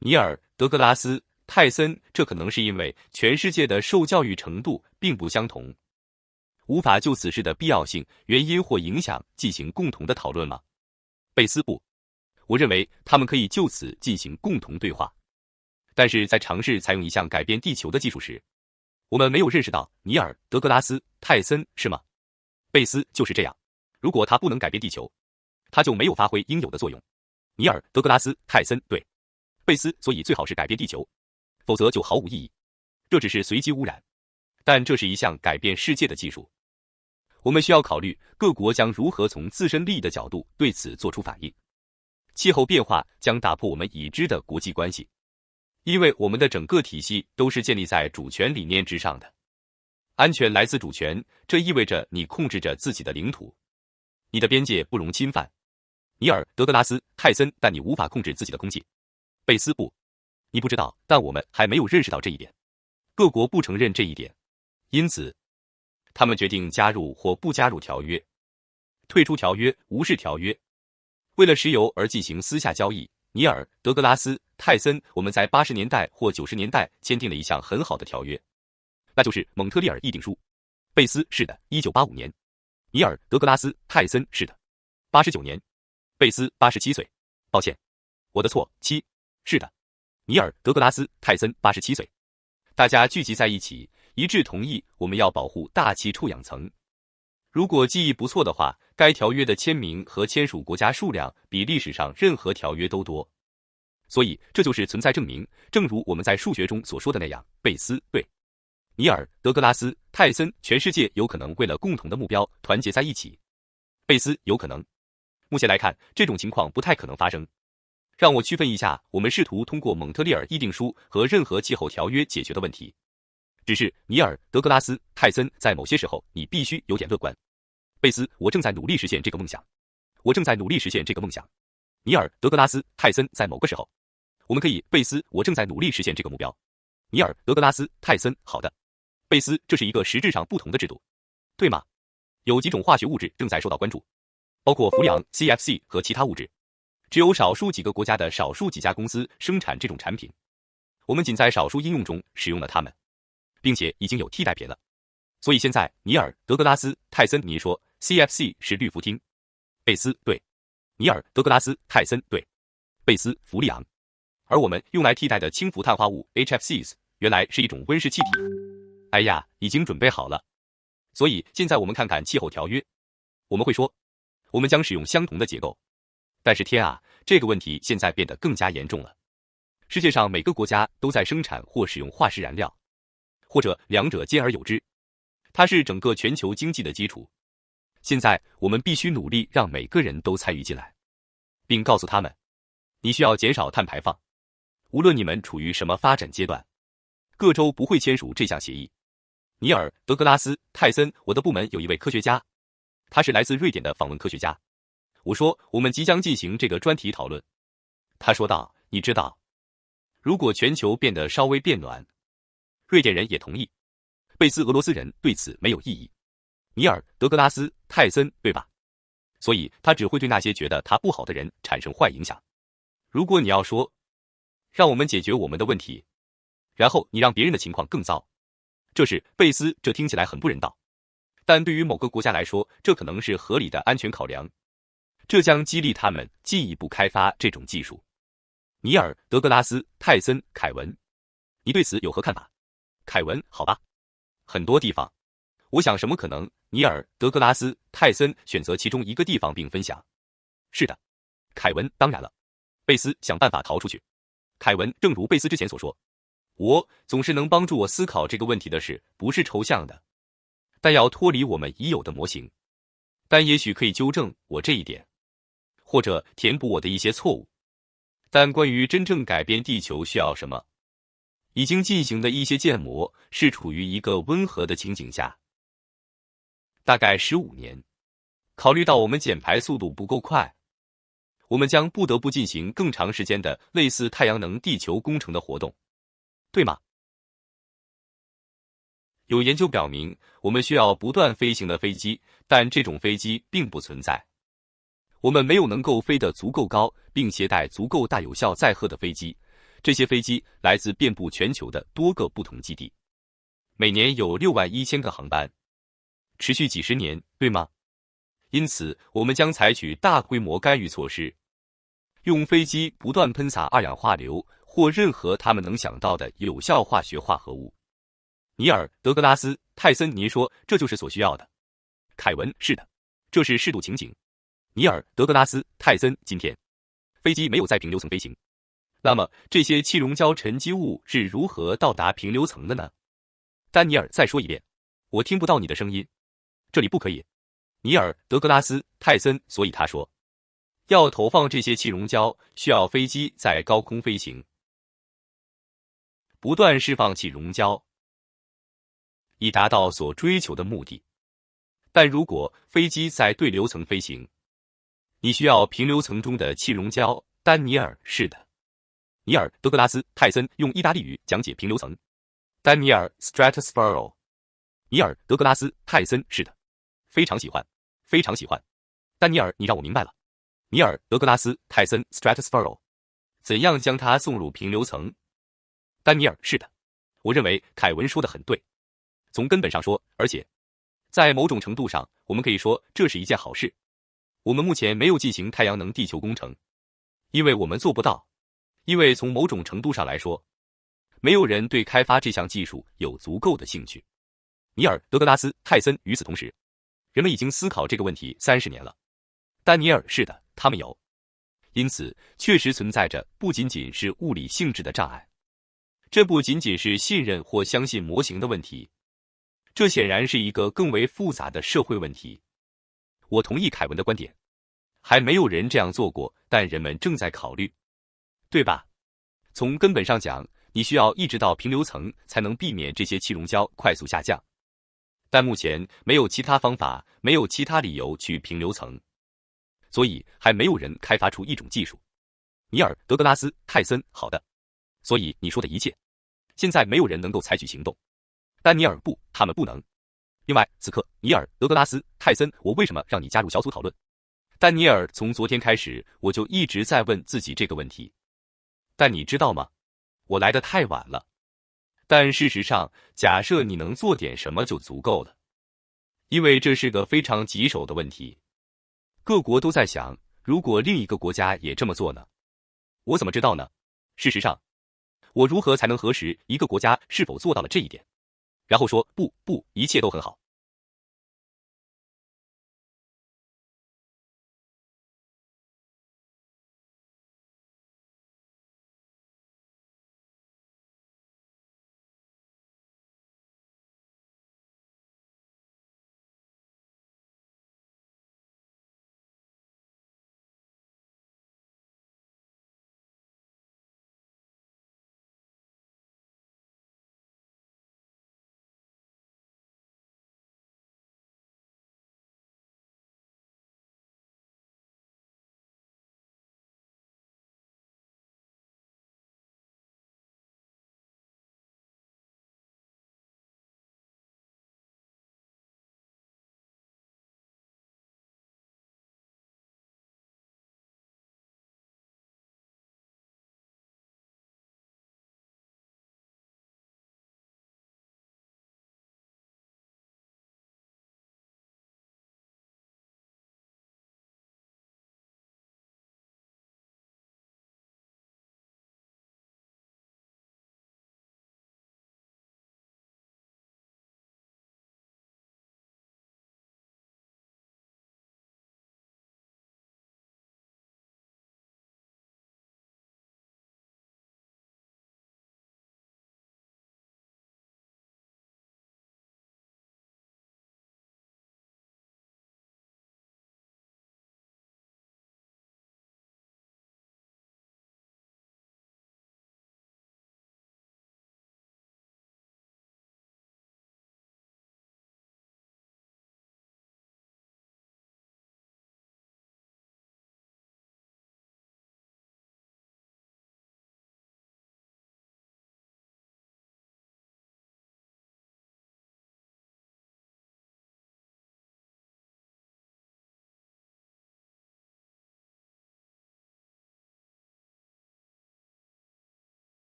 尼尔·德格拉斯·泰森，这可能是因为全世界的受教育程度并不相同，无法就此事的必要性、原因或影响进行共同的讨论吗？贝斯，不，我认为他们可以就此进行共同对话。但是在尝试采用一项改变地球的技术时，我们没有认识到尼尔·德格拉斯·泰森，是吗？贝斯，就是这样。如果他不能改变地球，他就没有发挥应有的作用。尼尔·德格拉斯·泰森，对。贝斯，所以最好是改变地球，否则就毫无意义。这只是随机污染，但这是一项改变世界的技术。我们需要考虑各国将如何从自身利益的角度对此做出反应。气候变化将打破我们已知的国际关系，因为我们的整个体系都是建立在主权理念之上的。安全来自主权，这意味着你控制着自己的领土，你的边界不容侵犯。尼尔·德格拉斯·泰森，但你无法控制自己的空气。贝斯，不，你不知道，但我们还没有认识到这一点。各国不承认这一点，因此他们决定加入或不加入条约，退出条约，无视条约，为了石油而进行私下交易。尼尔·德格拉斯·泰森，我们在80年代或90年代签订了一项很好的条约，那就是蒙特利尔议定书。贝斯，是的，1985年。尼尔·德格拉斯·泰森，是的，89年。贝斯，87岁。抱歉，我的错，7。是的，尼尔·德格拉斯·泰森，87岁。大家聚集在一起，一致同意我们要保护大气臭氧层。如果记忆不错的话，该条约的签名和签署国家数量比历史上任何条约都多。所以这就是存在证明，正如我们在数学中所说的那样。贝斯，对。尼尔·德格拉斯·泰森，全世界有可能为了共同的目标团结在一起。贝斯，有可能。目前来看，这种情况不太可能发生。让我区分一下，我们试图通过蒙特利尔议定书和任何气候条约解决的问题。只是尼尔·德格拉斯·泰森，在某些时候，你必须有点乐观。贝斯，我正在努力实现这个梦想。我正在努力实现这个梦想。尼尔·德格拉斯·泰森，在某个时候，我们可以。贝斯，我正在努力实现这个目标。尼尔·德格拉斯·泰森，好的。贝斯，这是一个实质上不同的制度，对吗？有几种化学物质正在受到关注，包括氟氧 CFC 和其他物质。只有少数几个国家的少数几家公司生产这种产品，我们仅在少数应用中使用了它们，并且已经有替代品了。所以现在，尼尔·德格拉斯·泰森，你说 CFC 是氯氟烃？贝斯，对。尼尔·德格拉斯·泰森，对。贝斯，氟利昂。而我们用来替代的氢氟碳化物 HFCs 原来是一种温室气体。哎呀，已经准备好了。所以现在我们看看气候条约，我们会说，我们将使用相同的结构。但是天啊，这个问题现在变得更加严重了。世界上每个国家都在生产或使用化石燃料，或者两者兼而有之。它是整个全球经济的基础。现在我们必须努力让每个人都参与进来，并告诉他们，你需要减少碳排放，无论你们处于什么发展阶段。各州不会签署这项协议。尼尔·德格拉斯·泰森，我的部门有一位科学家，他是来自瑞典的访问科学家。我说，我们即将进行这个专题讨论。他说道，你知道，如果全球变得稍微变暖，瑞典人也同意。贝斯，俄罗斯人对此没有异议。尼尔·德格拉斯·泰森，对吧？所以他只会对那些觉得他不好的人产生坏影响。如果你要说，让我们解决我们的问题，然后你让别人的情况更糟，这是贝斯，这听起来很不人道。但对于某个国家来说，这可能是合理的安全考量。这将激励他们进一步开发这种技术。尼尔·德格拉斯·泰森·凯文，你对此有何看法？凯文，好吧，很多地方，我想什么可能？尼尔·德格拉斯·泰森选择其中一个地方并分享。是的，凯文，当然了。贝斯想办法逃出去。凯文，正如贝斯之前所说，我总是能帮助我思考这个问题的事，不是抽象的，但要脱离我们已有的模型。但也许可以纠正我这一点，或者填补我的一些错误。但关于真正改变地球需要什么，已经进行的一些建模是处于一个温和的情景下，大概15年。考虑到我们减排速度不够快，我们将不得不进行更长时间的类似太阳能地球工程的活动，对吗？有研究表明，我们需要不断飞行的飞机，但这种飞机并不存在。我们没有能够飞得足够高，并携带足够大有效载荷的飞机。这些飞机来自遍布全球的多个不同基地，每年有61000个航班，持续几十年，对吗？因此，我们将采取大规模干预措施，用飞机不断喷洒二氧化硫或任何他们能想到的有效化学化合物。尼尔·德格拉斯·泰森，您说这就是所需要的？凯文，是的，这是适度情景。尼尔·德格拉斯·泰森，今天飞机没有在平流层飞行，那么这些气溶胶沉积物是如何到达平流层的呢？丹尼尔，再说一遍，我听不到你的声音。这里不可以。尼尔·德格拉斯·泰森，所以他说，要投放这些气溶胶，需要飞机在高空飞行，不断释放气溶胶，以达到所追求的目的。但如果飞机在对流层飞行，你需要平流层中的气溶胶。丹尼尔，是的。尼尔·德格拉斯·泰森用意大利语讲解平流层。丹尼尔 （Stratosphere）。尼尔·德格拉斯·泰森，是的。非常喜欢，非常喜欢。丹尼尔，你让我明白了。尼尔·德格拉斯·泰森 （Stratosphere）。怎样将它送入平流层？丹尼尔，是的。我认为凯文说的很对。从根本上说，而且在某种程度上，我们可以说这是一件好事。我们目前没有进行太阳能地球工程，因为我们做不到。因为从某种程度上来说，没有人对开发这项技术有足够的兴趣。尼尔·德格拉斯·泰森，与此同时，人们已经思考这个问题30年了。丹尼尔，是的，他们有。因此，确实存在着不仅仅是物理性质的障碍，这不仅仅是信任或相信模型的问题，这显然是一个更为复杂的社会问题。我同意凯文的观点，还没有人这样做过，但人们正在考虑，对吧？从根本上讲，你需要一直到平流层才能避免这些气溶胶快速下降。但目前没有其他方法，没有其他理由去平流层，所以还没有人开发出一种技术。尼尔·德格拉斯·泰森，好的。所以你说的一切，现在没有人能够采取行动。丹尼尔，不，他们不能。另外，此刻，尼尔·德格拉斯·泰森，我为什么让你加入小组讨论？丹尼尔，从昨天开始，我就一直在问自己这个问题。但你知道吗？我来得太晚了。但事实上，假设你能做点什么就足够了，因为这是个非常棘手的问题。各国都在想，如果另一个国家也这么做呢？我怎么知道呢？事实上，我如何才能核实一个国家是否做到了这一点，然后说不，一切都很好？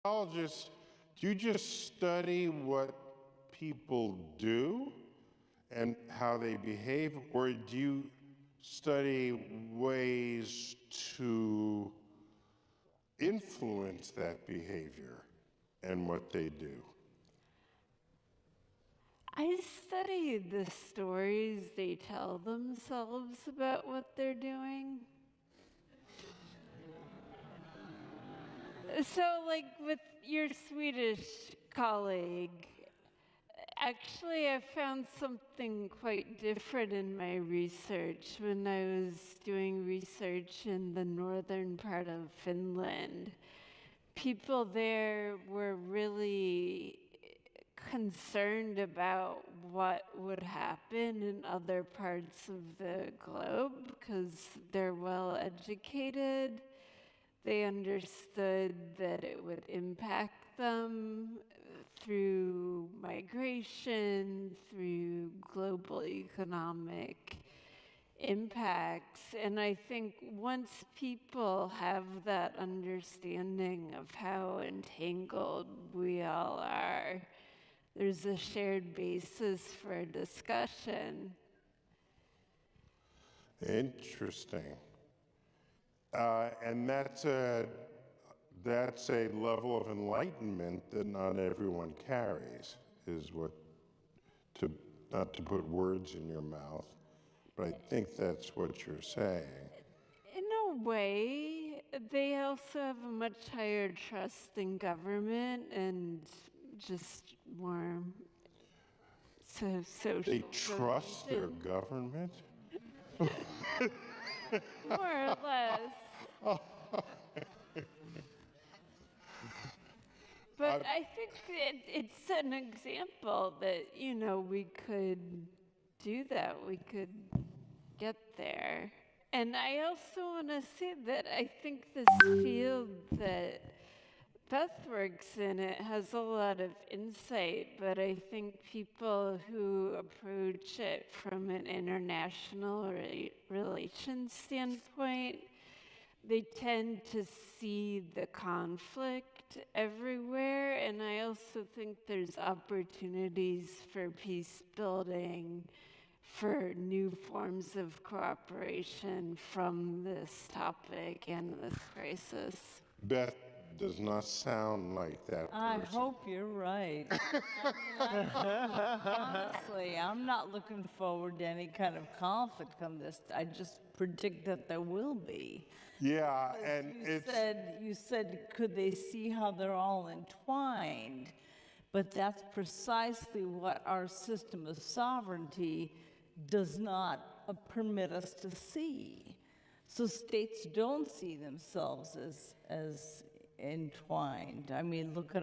Biologists, do you just study what people do and how they behave, or do you study ways to influence that behavior and what they do? I study the stories they tell themselves about what they're doing. So, like with your Swedish colleague, actually, I found something quite different in my research when I was doing research in the northern part of Finland. People there were really concerned about what would happen in other parts of the globe because they're well educated. They understood that it would impact them through migration, through global economic impacts. And I think once people have that understanding of how entangled we all are, there's a shared basis for a discussion. Interesting. And that's a level of enlightenment that not everyone carries, is what, not to put words in your mouth, but I think that's what you're saying. In a way, they also have a much higher trust in government and just more social. They trust their government? More or less. But I think it's an example that, we could do that. We could get there. And I also want to say that I think this field that Beth works in, it has a lot of insight, but I think people who approach it from an international relations standpoint, they tend to see the conflict everywhere, and I also think there's opportunities for peace building, for new forms of cooperation from this topic and this crisis. Beth does not sound like that person. I hope you're right. Honestly, I'm not looking forward to any kind of conflict from this. I just predict that there will be. Yeah, and You said, could they see how they're all entwined? But that's precisely what our system of sovereignty does not permit us to see. So states don't see themselves as entwined. I mean, look at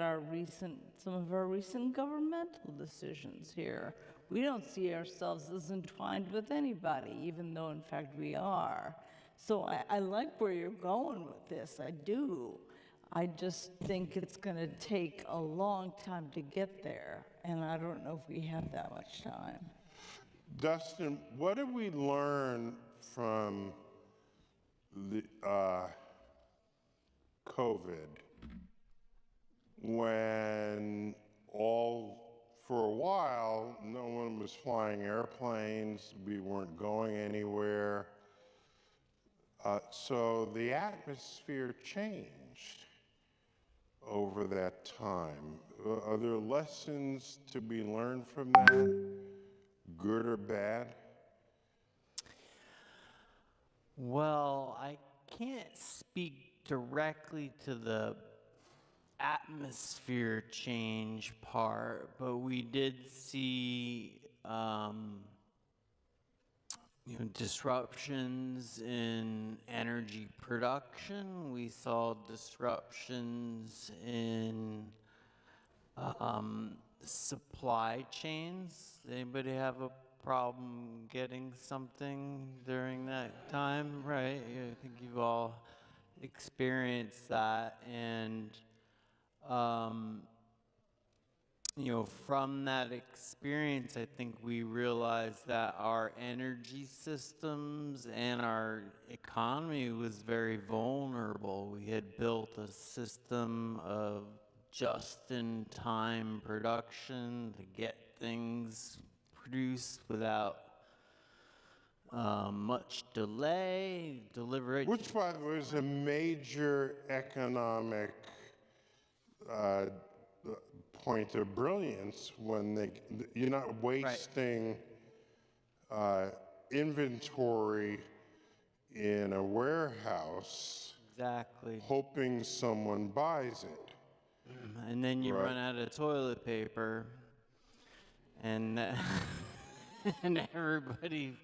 some of our recent governmental decisions here. We don't see ourselves as entwined with anybody, even though in fact we are. So I like where you're going with this, I do. I just think it's going to take a long time to get there, and I don't know if we have that much time. Dustin, what did we learn from the COVID when for a while, no one was flying airplanes, we weren't going anywhere. So the atmosphere changed over that time. Are there lessons to be learned from that, good or bad? Well, I can't speak directly to the atmosphere change part, but we did see disruptions in energy production. We saw disruptions in supply chains. Anybody have a problem getting something during that time? Right? I think you've all experienced that. And from that experience, I think we realized that our energy systems and our economy was very vulnerable. We had built a system of just-in-time production to get things produced without much delay, delivery. Which, by the way, is a major economic point of brilliance when you're not wasting inventory in a warehouse. Exactly. Hoping someone buys it. And then you run out of toilet paper, and and everybody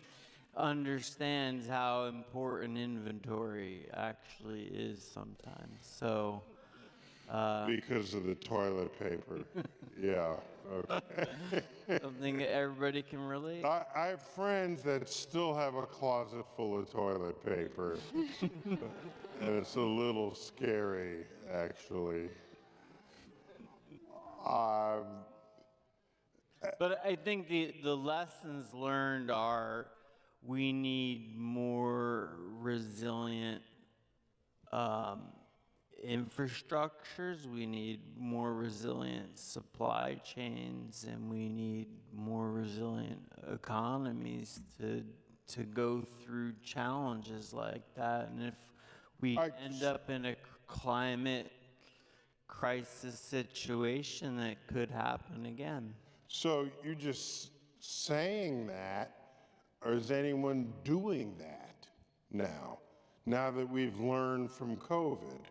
understands how important inventory actually is sometimes. So Because of the toilet paper. Yeah. Okay. something that everybody can relate. I have friends that still have a closet full of toilet paper. And it's a little scary, actually. But I think the lessons learned are we need more resilient infrastructures, we need more resilient supply chains, and we need more resilient economies to go through challenges like that. And if we end up in a climate crisis situation, that could happen again. So you're just saying that, or is anyone doing that now that we've learned from COVID?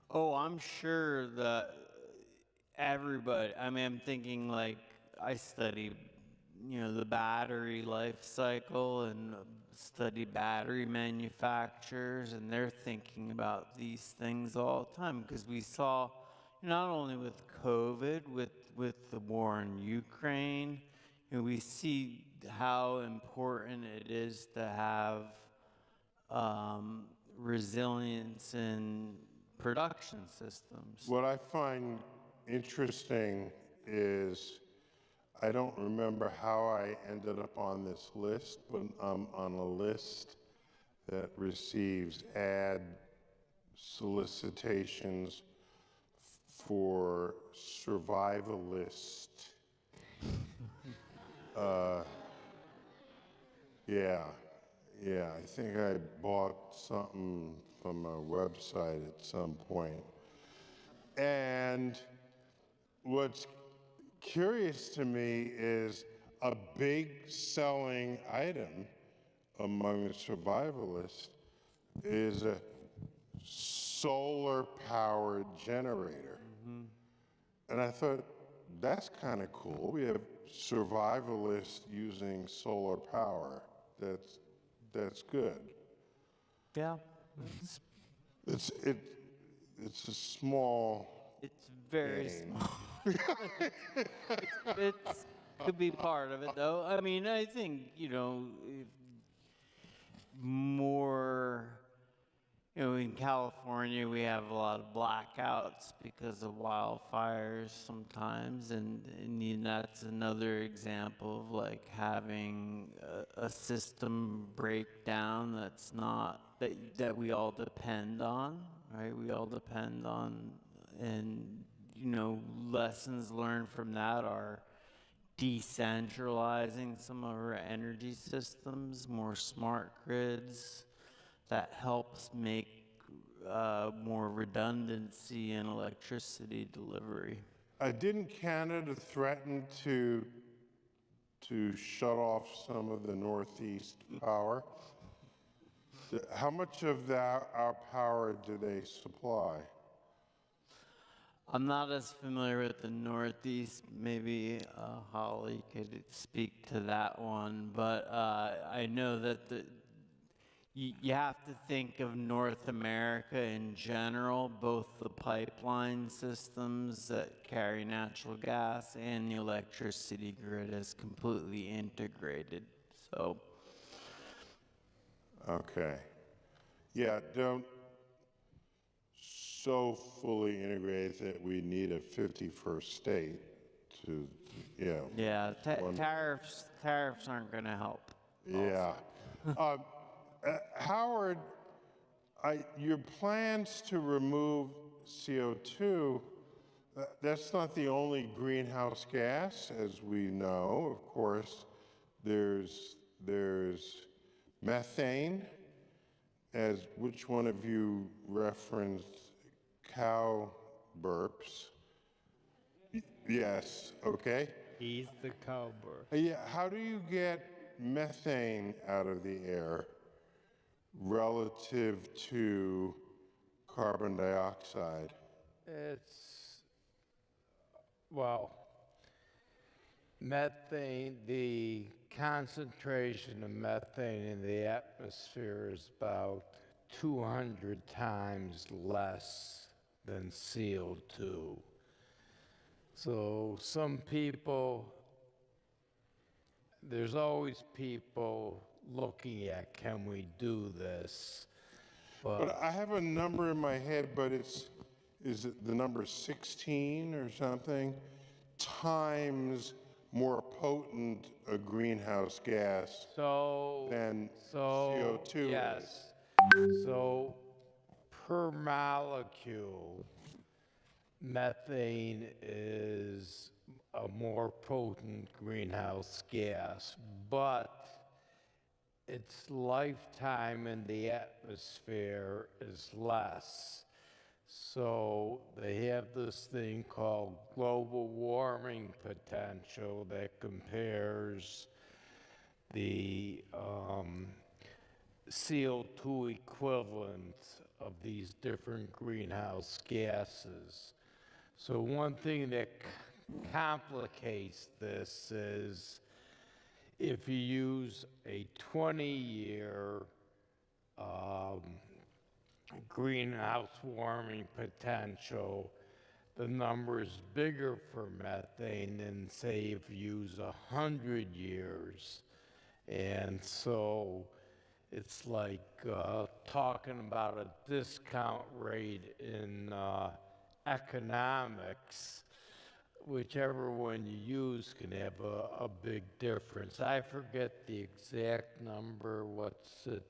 Oh, I'm sure that everybody, I mean, I'm thinking like I study, the battery life cycle and study battery manufacturers, and they're thinking about these things all the time because we saw not only with COVID, with the war in Ukraine, we see how important it is to have resilience in production systems. What I find interesting is I don't remember how I ended up on this list, but I'm on a list that receives ad solicitations for survivalist. Yeah, I think I bought something from a website at some point. And what's curious to me is a big selling item among the survivalists is a solar-powered generator. And I thought, that's kind of cool. We have survivalists using solar power. That's good. Yeah. It's a small. It's very small. It could be part of it, though. I mean, I think, more, in California, we have a lot of blackouts because of wildfires sometimes, and that's another example of like having a system breakdown that's not, that we all depend on, right? We all depend on, and, lessons learned from that are decentralizing some of our energy systems, more smart grids that helps make more redundancy in electricity delivery. Didn't Canada threaten to shut off some of the Northeast power? How much of our power do they supply? I'm not as familiar with the Northeast. Maybe Holly could speak to that one, but I know that you have to think of North America in general, both the pipeline systems that carry natural gas and the electricity grid as completely integrated. So. Okay. Yeah, don't so fully integrate that we need a 51st state to, Yeah, tariffs aren't going to help. Yeah. Howard, your plans to remove CO2, that's not the only greenhouse gas, as we know. Of course, there's methane, as which one of you referenced cow burps? Yes, okay. He's the cowbird. Yeah, how do you get methane out of the air relative to carbon dioxide? It's, well, methane, the concentration of methane in the atmosphere is about 200 times less than CO2. So some people, there's always people looking at, can we do this? But I have a number in my head, but is it the number 16 or something? Times more potent a greenhouse gas than CO2 yes. is. So per molecule, methane is a more potent greenhouse gas, but its lifetime in the atmosphere is less. So they have this thing called global warming potential that compares the CO2 equivalent of these different greenhouse gases. So one thing that complicates this is if you use a 20-year greenhouse warming potential, the number is bigger for methane than, say, if you use 100 years. And so it's like talking about a discount rate in economics. Whichever one you use can have a big difference. I forget the exact number. What's it?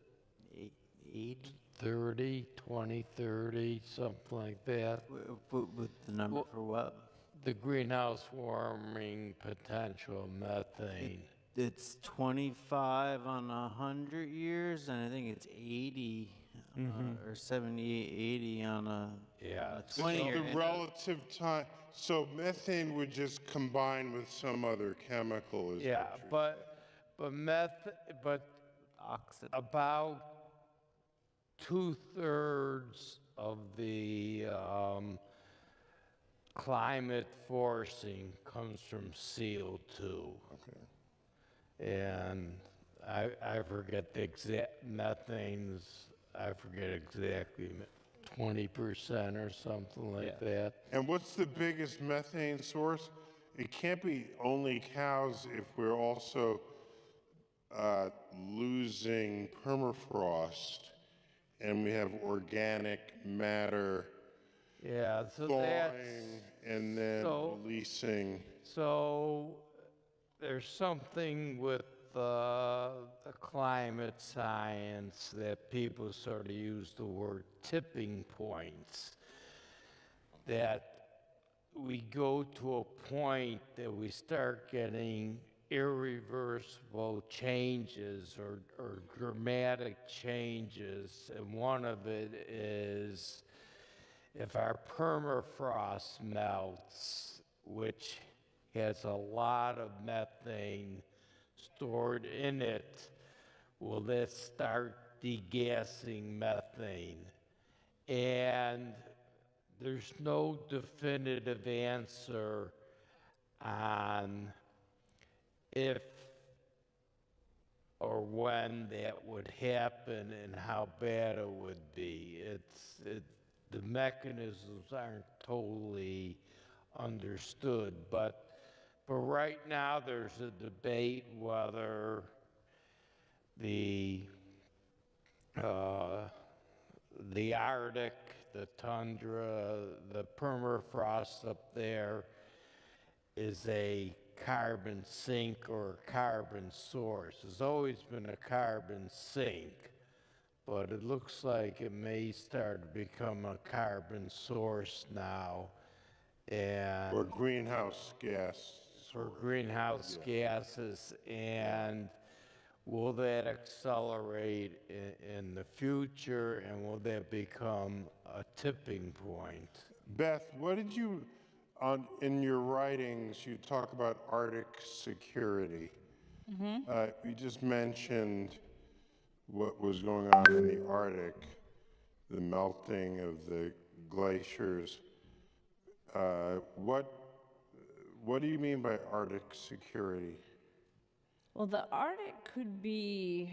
30, 20, 30, something like that. With the number for what? The greenhouse warming potential of methane. It's 25 on 100 years, and I think it's 80 or 70, 80 on a 20 year. The relative time. So methane would just combine with some other chemical. Is Yeah, what but Oxid. about 2/3 of the climate forcing comes from CO2. Okay. And I forget the exact methane's, I forget exactly, 20% or something like that. And what's the biggest methane source? It can't be only cows if we're also losing permafrost and we have organic matter So thawing and then releasing. So there's something with the climate science that people sort of use the word tipping points, that we go to a point that we start getting irreversible changes or dramatic changes, and one of it is if our permafrost melts, which has a lot of methane stored in it, will that start degassing methane? And there's no definitive answer on if or when that would happen and how bad it would be. The mechanisms aren't totally understood, but right now there's a debate whether the Arctic, the tundra, the permafrost up there is a carbon sink or a carbon source. There's always been a carbon sink, but it looks like it may start to become a carbon source now. And Or greenhouse gas. for greenhouse gases, and will that accelerate in the future, and will that become a tipping point? Beth, what did you, in your writings, you talk about Arctic security. You just mentioned what was going on in the Arctic, the melting of the glaciers. What do you mean by Arctic security? Well, the Arctic could be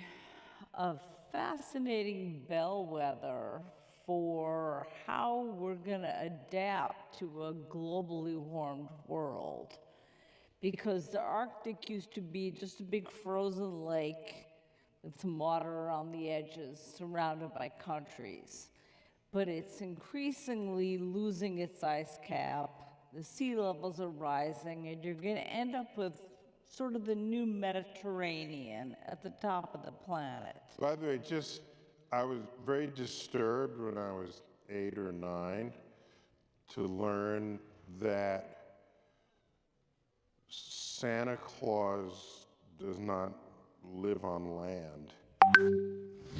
a fascinating bellwether for how we're going to adapt to a globally warmed world. Because the Arctic used to be just a big frozen lake with some water around the edges, surrounded by countries. But it's increasingly losing its ice cap. The sea levels are rising, and you're going to end up with sort of the new Mediterranean at the top of the planet. By the way, I was very disturbed when I was 8 or 9 to learn that Santa Claus does not live on land.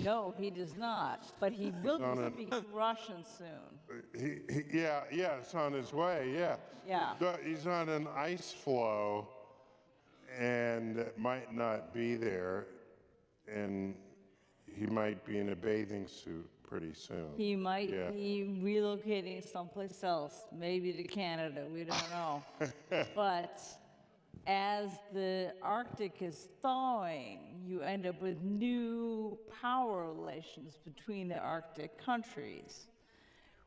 No, he does not, but he will speak Russian soon. Yeah, it's on his way, yeah. Yeah. He's on an ice floe and might not be there, and he might be in a bathing suit pretty soon. He might be relocating someplace else, maybe to Canada, we don't know. But as the Arctic is thawing, you end up with new power relations between the Arctic countries.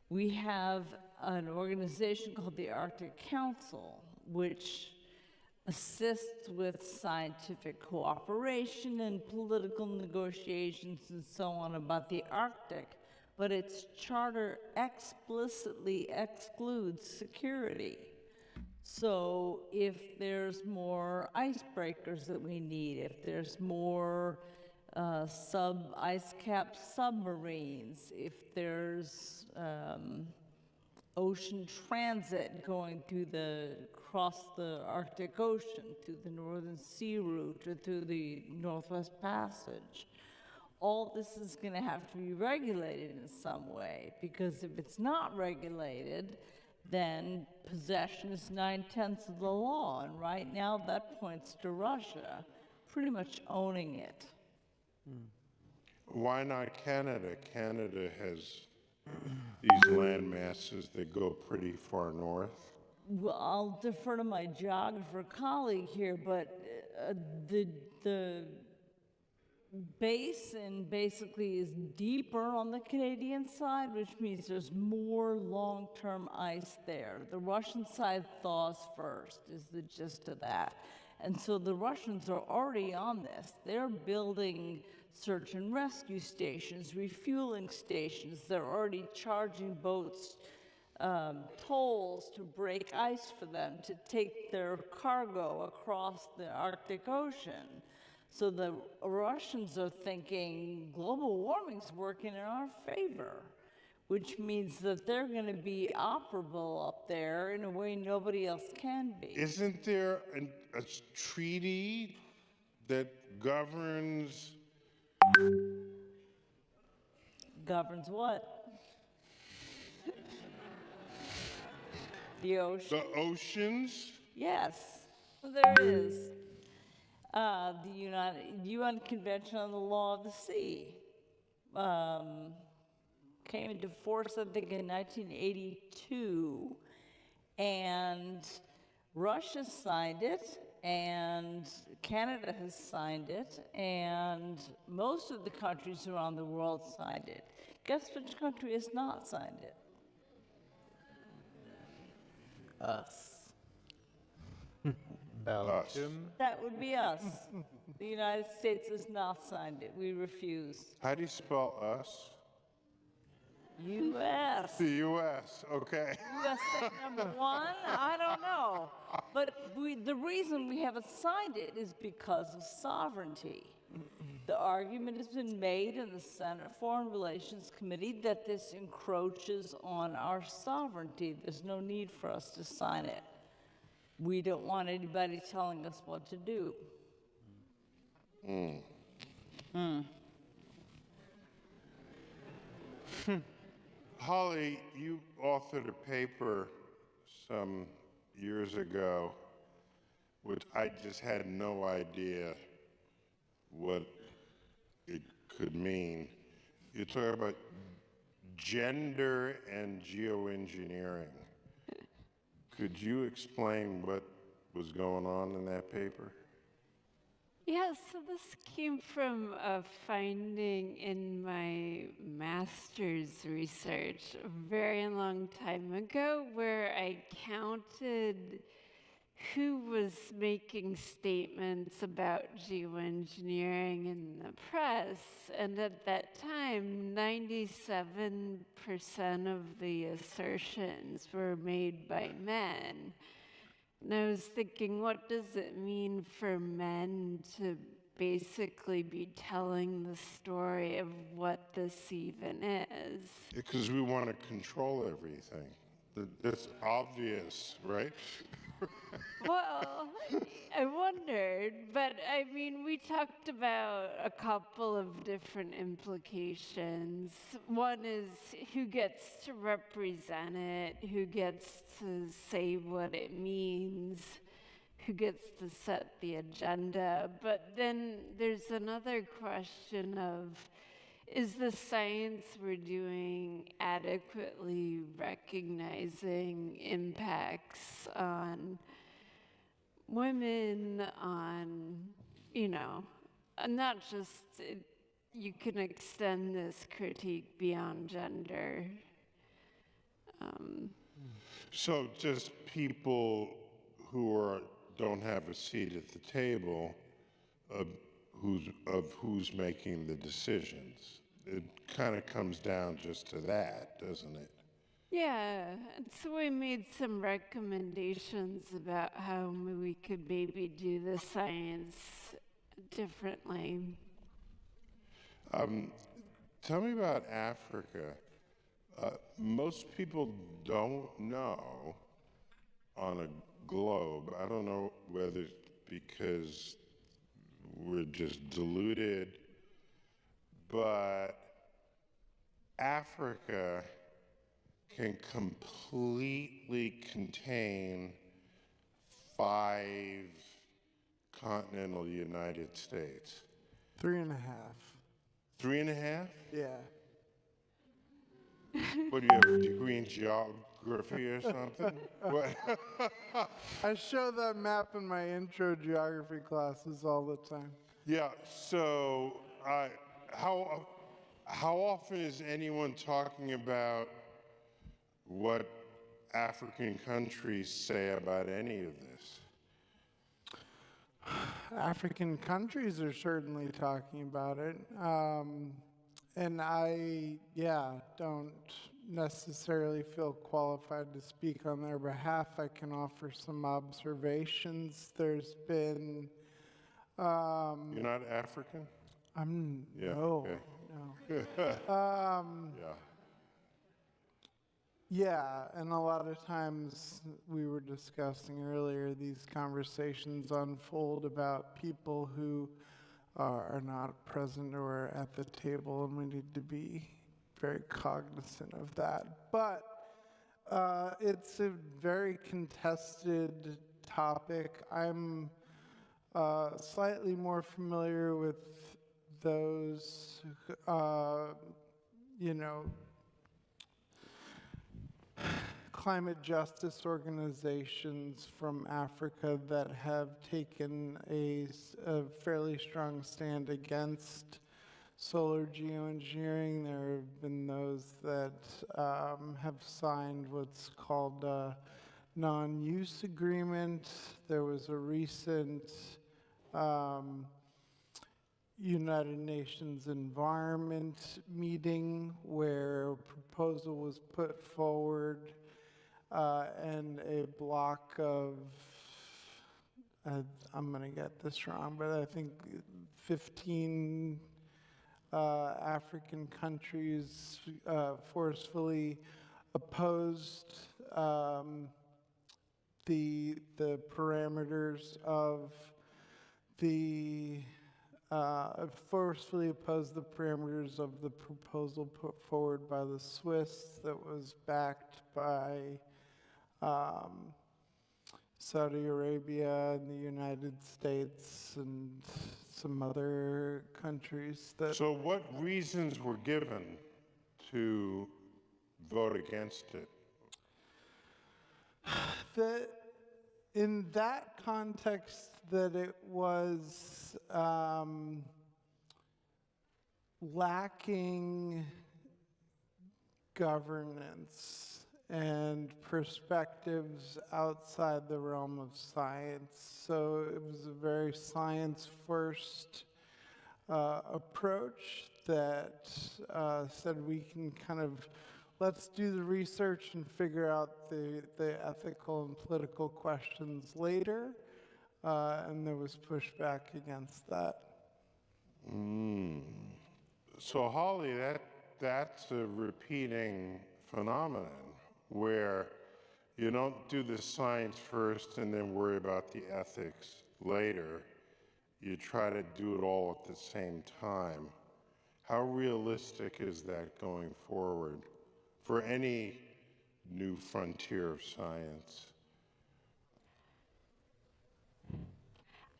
We have an organization called the Arctic Council, which assists with scientific cooperation and political negotiations and so on about the Arctic, but its charter explicitly excludes security. So if there's more icebreakers that we need, if there's more ice cap submarines, if there's ocean transit going across the Arctic Ocean, through the Northern Sea Route or through the Northwest Passage, all this is going to have to be regulated in some way, because if it's not regulated, then possession is 9/10 of the law, and right now that points to Russia pretty much owning it. Why not Canada? Canada has these land masses that go pretty far north. Well, I'll defer to my geographer colleague here, but the basin basically is deeper on the Canadian side, which means there's more long-term ice there. The Russian side thaws first, is the gist of that. And so the Russians are already on this. They're building search and rescue stations, refueling stations. They're already charging boats tolls to break ice for them, to take their cargo across the Arctic Ocean. So the Russians are thinking global warming's working in our favor, which means that they're going to be operable up there in a way nobody else can be. Isn't there a treaty that governs what? The ocean? the oceans? Yes, there is. The UN Convention on the Law of the Sea came into force, I think, in 1982, and Russia signed it, and Canada has signed it, and most of the countries around the world signed it. Guess which country has not signed it? Us. Belgium? That would be us. The United States has not signed it. We refuse. How do you spell us? U.S. The U.S., okay. U.S. number one? I don't know. But the reason we haven't signed it is because of sovereignty. The argument has been made in the Senate Foreign Relations Committee that this encroaches on our sovereignty. There's no need for us to sign it. We don't want anybody telling us what to do. Holly, you authored a paper some years ago, which I just had no idea what it could mean. You talk about gender and geoengineering. Could you explain what was going on in that paper? Yeah, so this came from a finding in my master's research a very long time ago, where I counted who was making statements about geoengineering in the press. And at that time, 97% of the assertions were made by men. And I was thinking, what does it mean for men to basically be telling the story of what this even is? Because we want to control everything. That's obvious, right? Well, I wondered, but I mean, we talked about a couple of different implications. One is who gets to represent it, who gets to say what it means, who gets to set the agenda. But then there's another question of, is the science we're doing adequately recognizing impacts on women, on, not just, you can extend this critique beyond gender. So just people who don't have a seat at the table of who's making the decisions. It kind of comes down just to that, doesn't it? Yeah, and so we made some recommendations about how we could maybe do the science differently. Tell me about Africa. Most people don't know on a globe. I don't know whether it's because we're just deluded, but Africa can completely contain 5 continental United States. 3.5. 3.5? Yeah. What, do you have a degree in geography or something? What? I show that map in my intro geography classes all the time. Yeah, so how often is anyone talking about what African countries say about any of this? African countries are certainly talking about it. And I, don't necessarily feel qualified to speak on their behalf. I can offer some observations. There's been... You're not African? Yeah, No. Yeah. Yeah, and a lot of times we were discussing earlier, these conversations unfold about people who are not present or at the table, and we need to be very cognizant of that. But it's a very contested topic. I'm slightly more familiar with those, climate justice organizations from Africa that have taken a fairly strong stand against solar geoengineering. There have been those that have signed what's called a non-use agreement. There was a recent United Nations Environment meeting where a proposal was put forward and a block of, I'm going to get this wrong, but I think 15 African countries forcefully opposed the parameters of the forcefully opposed the parameters of the proposal put forward by the Swiss that was backed by Saudi Arabia and the United States and some other countries that... So what reasons were given to vote against it? In that context, that it was lacking governance and perspectives outside the realm of science. So it was a very science-first approach that said we can kind of, let's do the research and figure out the ethical and political questions later. And there was pushback against that. So Holly, that's a repeating phenomenon where you don't do the science first and then worry about the ethics later. You try to do it all at the same time. How realistic is that going forward for any new frontier of science?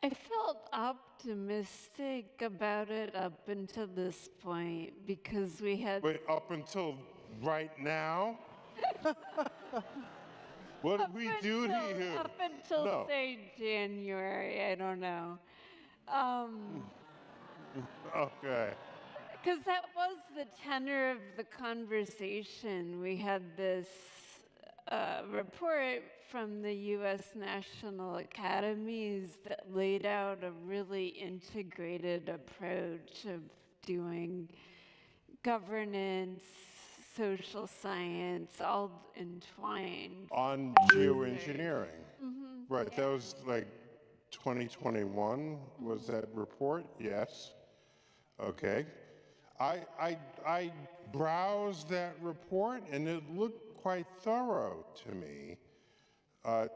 I felt optimistic about it up until this point because we had... Wait, up until right now? What did we do to you? Up until, No. say, January, I don't know. Okay. Because that was the tenor of the conversation. We had this report from the U.S. National Academies that laid out a really integrated approach of doing governance, social science, all entwined. On geoengineering. Right, that was like 2021, was that report? Yes. Okay. I browsed that report and it looked quite thorough to me.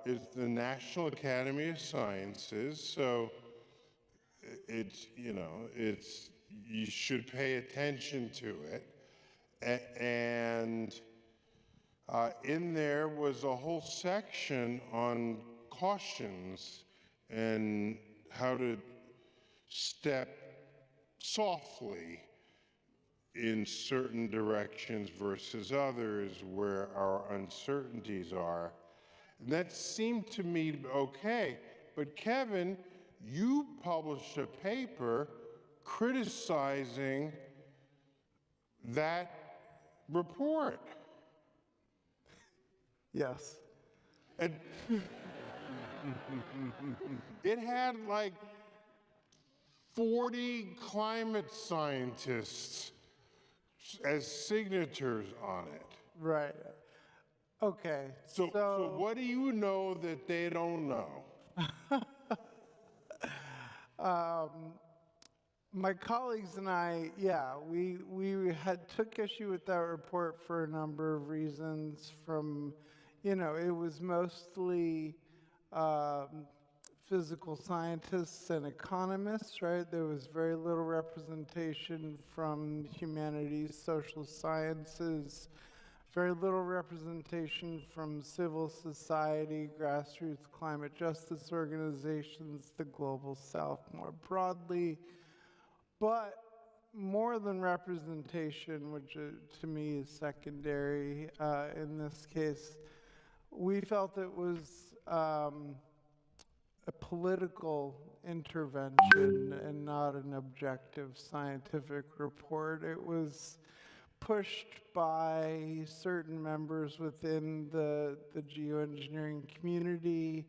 It's the National Academy of Sciences, so it's, you know, it's, you should pay attention to it. And in there was a whole section on cautions and how to step softly in certain directions versus others where our uncertainties are. And that seemed to me okay. But Kevin, you published a paper criticizing that report. Yes. And it had like 40 climate scientists as signatures on it. Right. Okay. So what do you know that they don't know? My colleagues and I, yeah, we took issue with that report for a number of reasons. From, you know, it was mostly physical scientists and economists, right? There was very little representation from humanities, social sciences, very little representation from civil society, grassroots climate justice organizations, the global south more broadly. But more than representation, which to me is secondary in this case, we felt it was a political intervention and not an objective scientific report. It was pushed by certain members within the geoengineering community,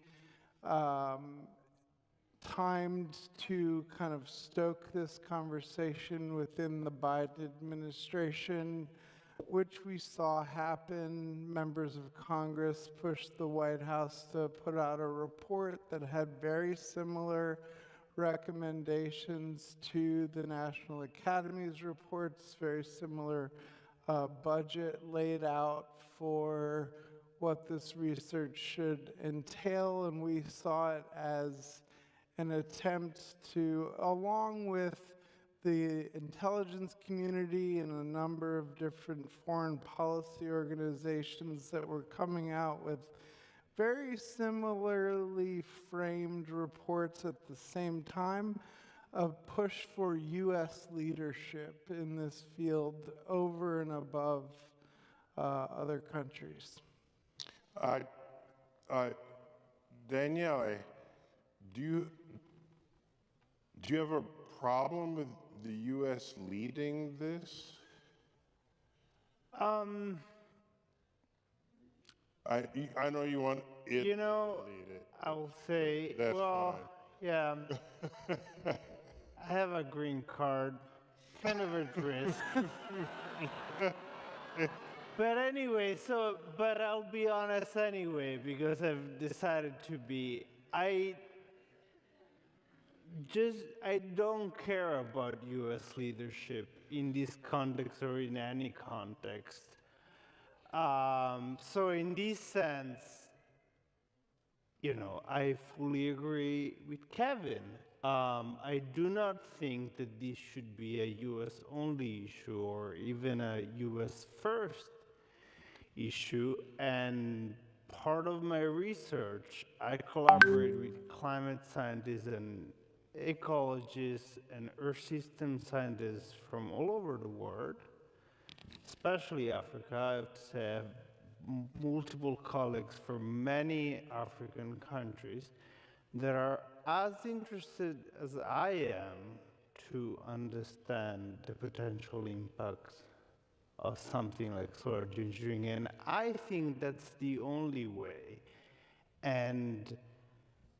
timed to kind of stoke this conversation within the Biden administration, which we saw happen. Members of Congress pushed the White House to put out a report that had very similar recommendations to the National Academy's reports, very similar budget laid out for what this research should entail, and we saw it as an attempt to, along with the intelligence community and a number of different foreign policy organizations that were coming out with very similarly framed reports at the same time, a push for U.S. leadership in this field over and above other countries. Daniele, do you have a problem with the U.S. leading this? I know you want it You know, to lead it. I'll say, That's well, fine. yeah, I have a green card, kind of a risk. But anyway, but I'll be honest anyway, because I've decided to be. I don't care about U.S. leadership in this context or in any context. So in this sense, you know, I fully agree with Kevin. I do not think that this should be a U.S. only issue or even a U.S. first issue. And part of my research, I collaborate with climate scientists and ecologists and earth system scientists from all over the world, especially Africa. I have to say I have multiple colleagues from many African countries that are as interested as I am to understand the potential impacts of something like solar geoengineering, and I think that's the only way. And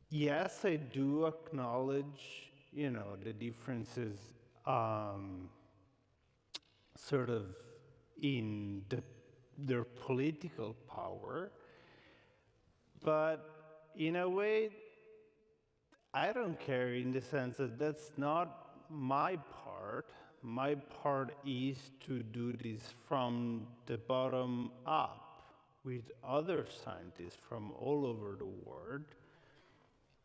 yes, I do acknowledge, you know, the differences sort of in their political power, but in a way, I don't care in the sense that that's not my part. My part is to do this from the bottom up with other scientists from all over the world.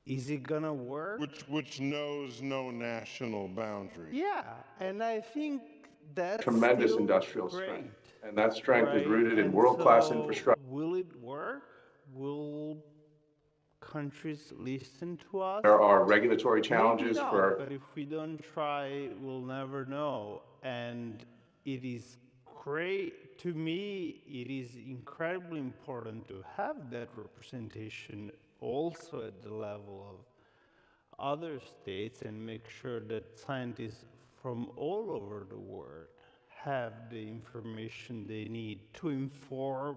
Is it gonna work? Which knows no national boundary. Yeah, and I think that's tremendous still industrial great, strength. And that strength is right? rooted in And world-class so infrastructure. will it work? Will countries listen to us? There are regulatory Maybe challenges not, for but if we don't try, we'll never know. And it is great, to me, it is incredibly important to have that representation also at the level of other states and make sure that scientists from all over the world have the information they need to inform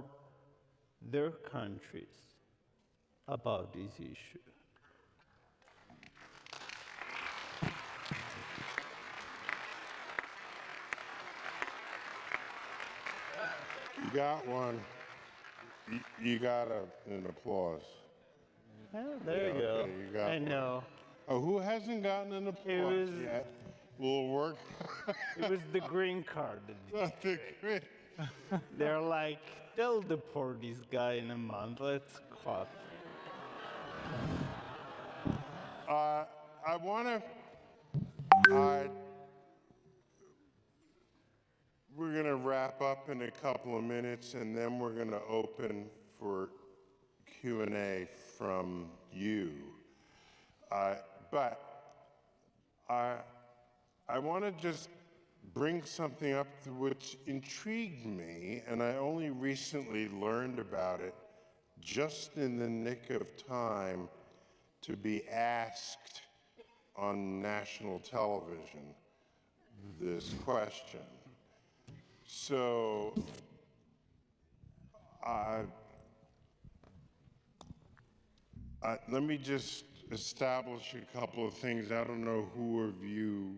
their countries about this issue. You got one. You got an applause. Oh, there you go. Okay, you got I one. know. Oh, who hasn't gotten an applause was- yet? Will work. It was the green card. Not the great. They're like, they'll deport this guy in a month. Let's clap. I want to. We're going to wrap up in a couple of minutes, and then we're going to open for Q&A from you. But I want to just bring something up which intrigued me, and I only recently learned about it just in the nick of time to be asked on national television this question. So let me just establish a couple of things. I don't know who of you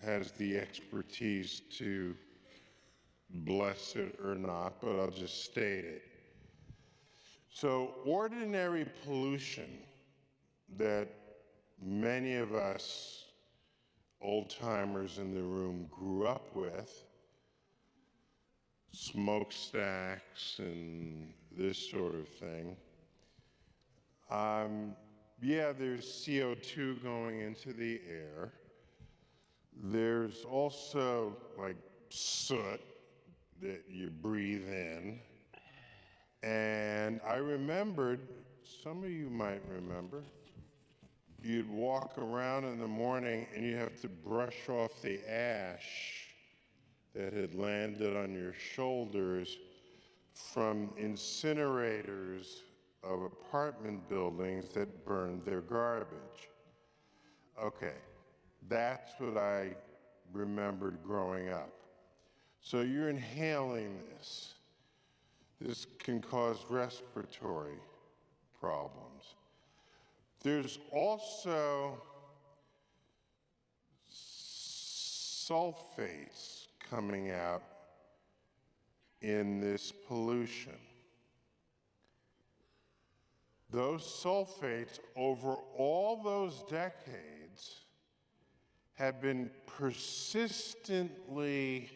has the expertise to bless it or not, but I'll just state it. So ordinary pollution that many of us old-timers in the room grew up with, smokestacks and this sort of thing, yeah, there's CO2 going into the air. There's also like soot that you breathe in. And I remembered, some of you might remember, you'd walk around in the morning and you have to brush off the ash that had landed on your shoulders from incinerators of apartment buildings that burned their garbage. Okay, that's what I remembered growing up. So you're inhaling this. This can cause respiratory problems. There's also sulfates coming out in this pollution. Those sulfates, over all those decades, have been persistently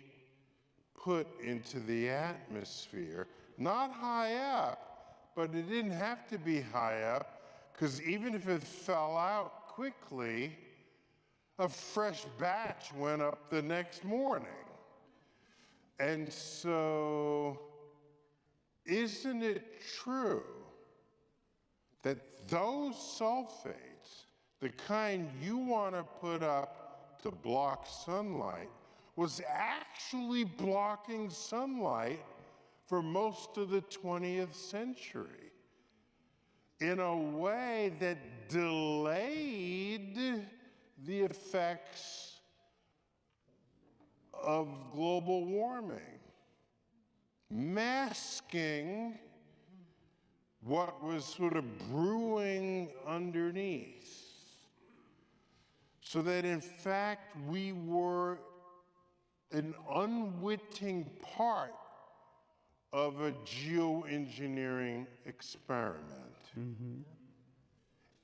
put into the atmosphere, not high up, but it didn't have to be high up, because even if it fell out quickly, a fresh batch went up the next morning. And so, isn't it true that those sulfates, the kind you want to put up to block sunlight, was actually blocking sunlight for most of the 20th century in a way that delayed the effects of global warming, masking what was sort of brewing underneath, so that in fact we were an unwitting part of a geoengineering experiment. Mm-hmm.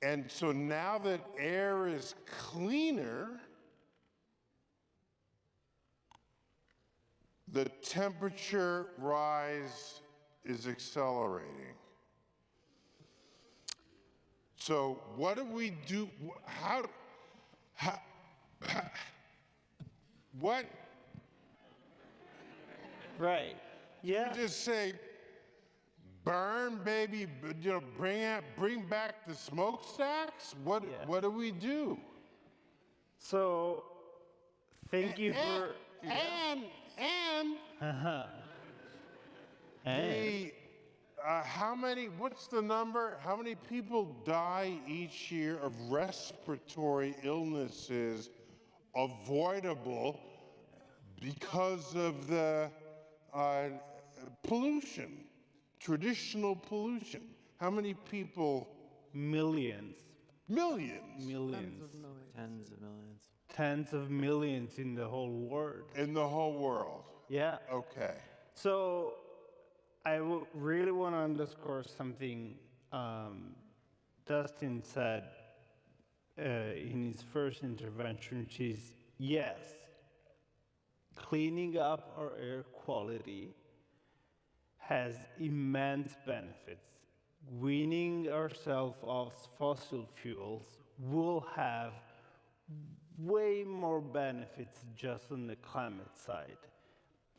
And so now that air is cleaner, the temperature rise is accelerating. So what do we do? What? Right. Yeah. We just say, burn, baby, bring back the smokestacks? What do we do? So, thank you for... And what's the number? How many people die each year of respiratory illnesses avoidable because of the pollution, traditional pollution? How many people? Millions. Millions. Millions. Tens of millions. Tens of millions in the whole world. In the whole world. Yeah. Okay. So I really want to underscore something Dustin said in his first intervention, which is, yes, cleaning up our air quality has immense benefits. Weaning ourselves off fossil fuels will have way more benefits just on the climate side.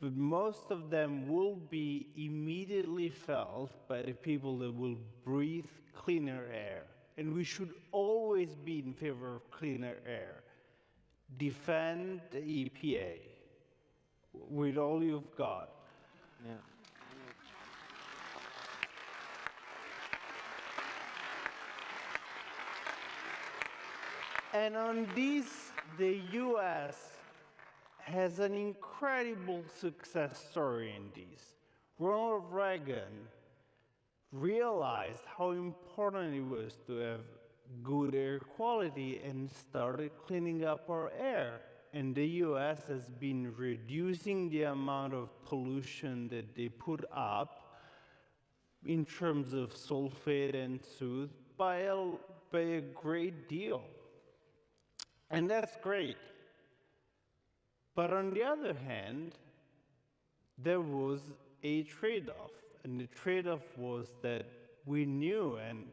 But most of them will be immediately felt by the people that will breathe cleaner air. And we should always be in favor of cleaner air. Defend the EPA with all you've got. Yeah. And on this, the US has an incredible success story in this. Ronald Reagan realized how important it was to have good air quality and started cleaning up our air. and the US has been reducing the amount of pollution that they put up in terms of sulfate and soot by a great deal. And that's great. But on the other hand, there was a trade-off. And the trade-off was that we knew, and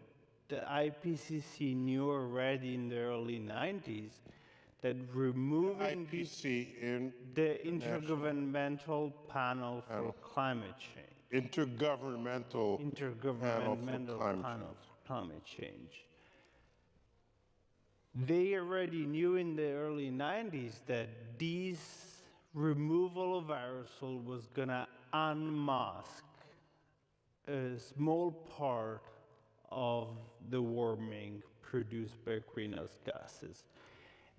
the IPCC knew already in the early 90s, that removing the Intergovernmental Panel for Climate Change. Intergovernmental Panel for Climate Change. They already knew in the early 90s that this removal of aerosol was gonna unmask a small part of the warming produced by greenhouse gases.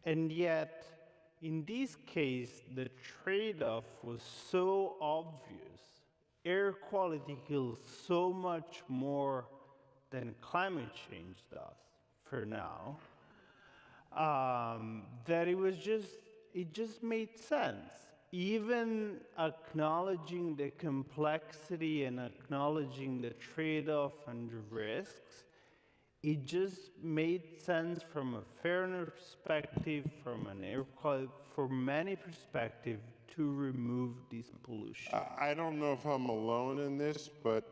And yet, in this case, the trade-off was so obvious. Air quality kills so much more than climate change does for now, that it just made sense. Even acknowledging the complexity and acknowledging the trade-off and the risks, it just made sense from a fairness perspective, from an air quality, from many perspectives, to remove this pollution. I don't know if I'm alone in this, but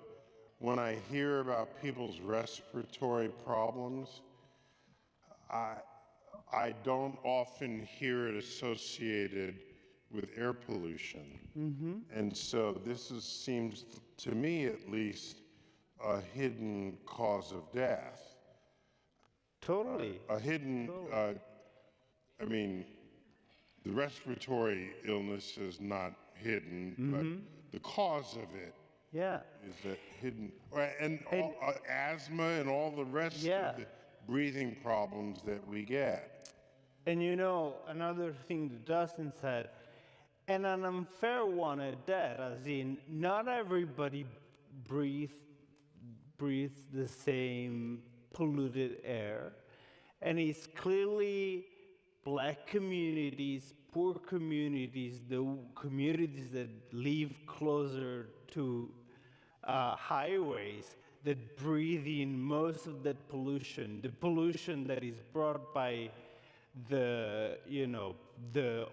when I hear about people's respiratory problems, I don't often hear it associated with air pollution. And so this seems, to me at least, a hidden cause of death. Totally. A hidden, I mean, the respiratory illness is not hidden, but the cause of it is hidden. And asthma and all the rest of the breathing problems that we get. And you know, another thing that Dustin said, and an unfair one at that, as in, not everybody breathes the same polluted air, and it's clearly Black communities, poor communities, the communities that live closer to highways that breathe in most of that pollution, the pollution that is brought by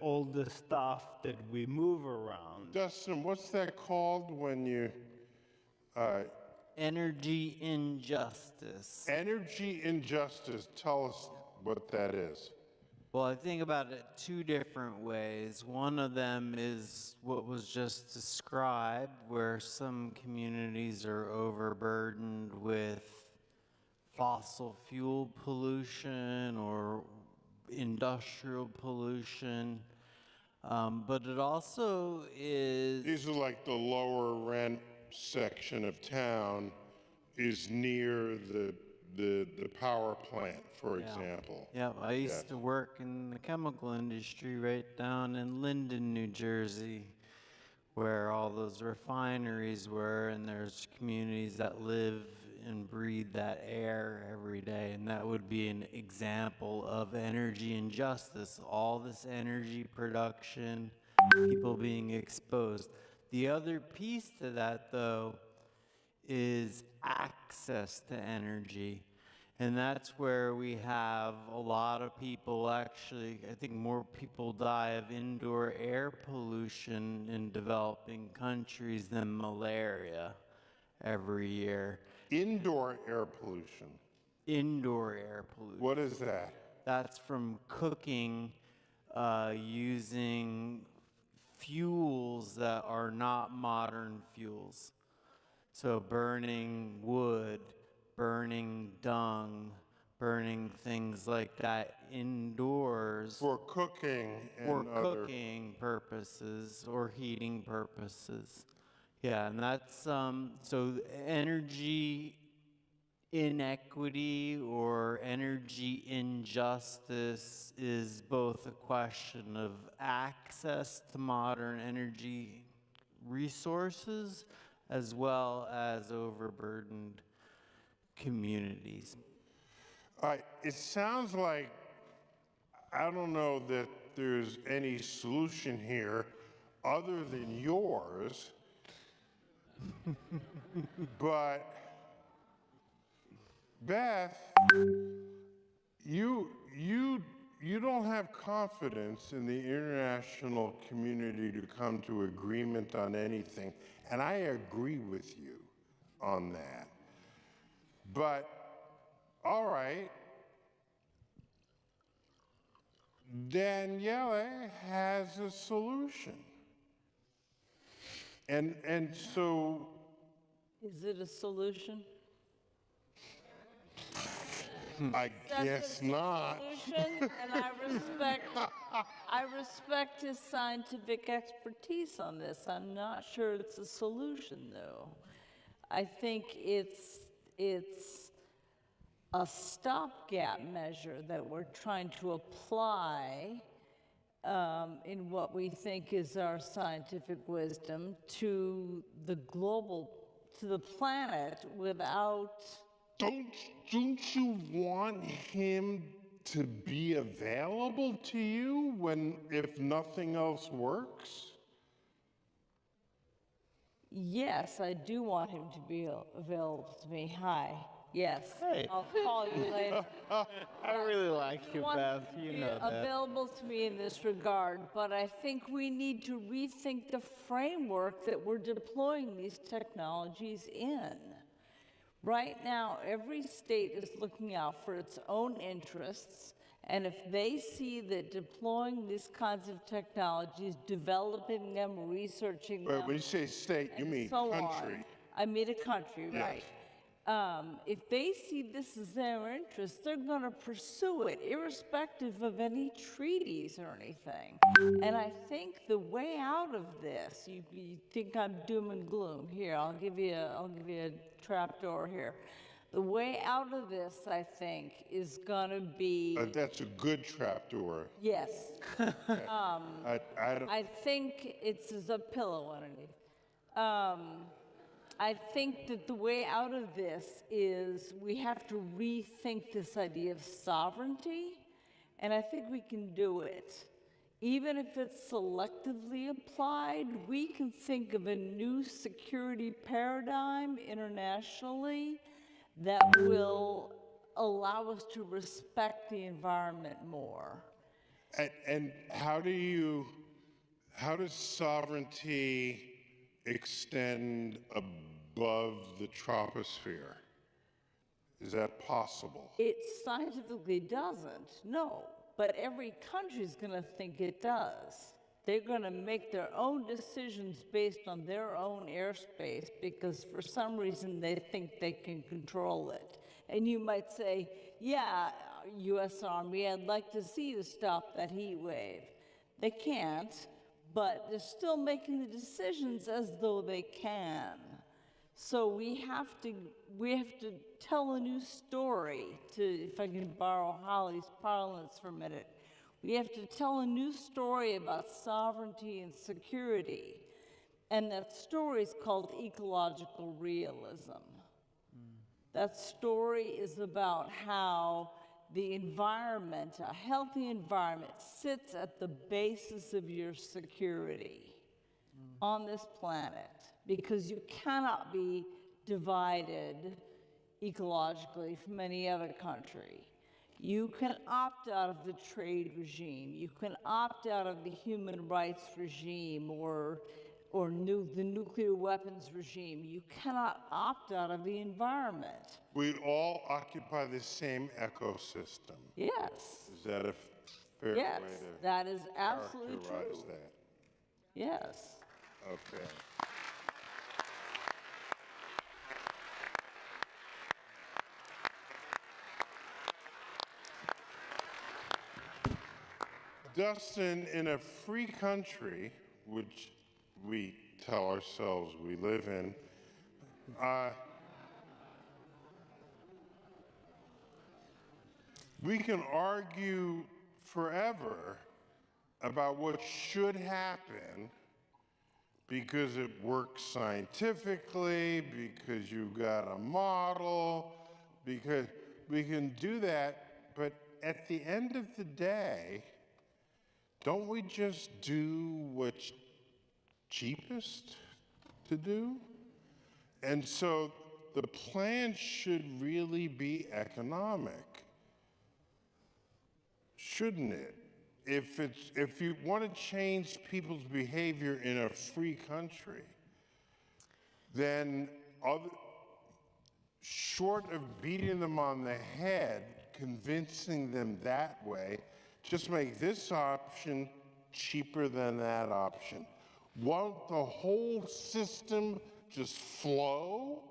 all the stuff that we move around. Dustin, what's that called when you... Energy injustice. Energy injustice. Tell us what that is. Well, I think about it two different ways. One of them is what was just described, where some communities are overburdened with fossil fuel pollution or industrial pollution. But it also is... These are like the lower rent section of town is near the power plant, for example. Yeah, I used to work in the chemical industry right down in Linden, New Jersey, where all those refineries were, and there's communities that live and breathe that air every day, and that would be an example of energy injustice. All this energy production, people being exposed. The other piece to that, though, is access to energy. And that's where we have a lot of people, actually, I think more people die of indoor air pollution in developing countries than malaria every year. Indoor air pollution? Indoor air pollution. What is that? That's from cooking using fuels that are not modern fuels. So burning wood, burning dung, burning things like that indoors. For cooking and for cooking purposes or heating purposes. Yeah, and that's, so energy inequity or energy injustice is both a question of access to modern energy resources as well as overburdened communities. It sounds like, I don't know that there's any solution here other than yours, but Beth, you don't have confidence in the international community to come to agreement on anything, and I agree with you on that. But, all right, Daniele has a solution. And so... Is it a solution? I guess not. Solution, and I respect his scientific expertise on this. I'm not sure it's a solution, though. I think it's a stopgap measure that we're trying to apply in what we think is our scientific wisdom to the planet without... Don't you want him to be available to you if nothing else works? Yes, I do want him to be available to me. Hi. Yes. Hey. I'll call you later. I really like you, Beth. You know that. Available to me in this regard, but I think we need to rethink the framework that we're deploying these technologies in. Right now, every state is looking out for its own interests, and if they see that deploying these kinds of technologies, developing them, researching them... When you say state, you mean so country. I mean a country, Yes. right. If they see this as their interest, they're going to pursue it, irrespective of any treaties or anything. And I think the way out of this, you think I'm doom and gloom. Here, I'll give you a trapdoor here. The way out of this, I think, is going to be... That's a good trapdoor. Yes. I don't... I think it's a pillow underneath. I think that the way out of this is we have to rethink this idea of sovereignty, and I think we can do it. Even if it's selectively applied, we can think of a new security paradigm internationally that will allow us to respect the environment more. And how does sovereignty extend above the troposphere? Is that possible? It scientifically doesn't, no. But every country's going to think it does. They're going to make their own decisions based on their own airspace because for some reason they think they can control it. And you might say, yeah, U.S. Army, I'd like to see you stop that heat wave. They can't, but they're still making the decisions as though they can. So we have to tell a new story, if I can borrow Holly's parlance for a minute. We have to tell a new story about sovereignty and security. And that story is called ecological realism. That story is about how the environment, a healthy environment, sits at the basis of your security on this planet, because you cannot be divided ecologically from any other country. You can opt out of the trade regime. You can opt out of the human rights regime or the nuclear weapons regime. You cannot opt out of the environment. We all occupy the same ecosystem. Yes. Is that a fair Yes, way to that is absolutely characterize true. that? Yes. Okay. Dustin, in a free country, which we tell ourselves we live in, we can argue forever about what should happen because it works scientifically, because you've got a model, because we can do that, but at the end of the day, don't we just do what's cheapest to do? And so the plan should really be economic, shouldn't it? If you want to change people's behavior in a free country, then short of beating them on the head, convincing them that way, just make this option cheaper than that option. Won't the whole system just flow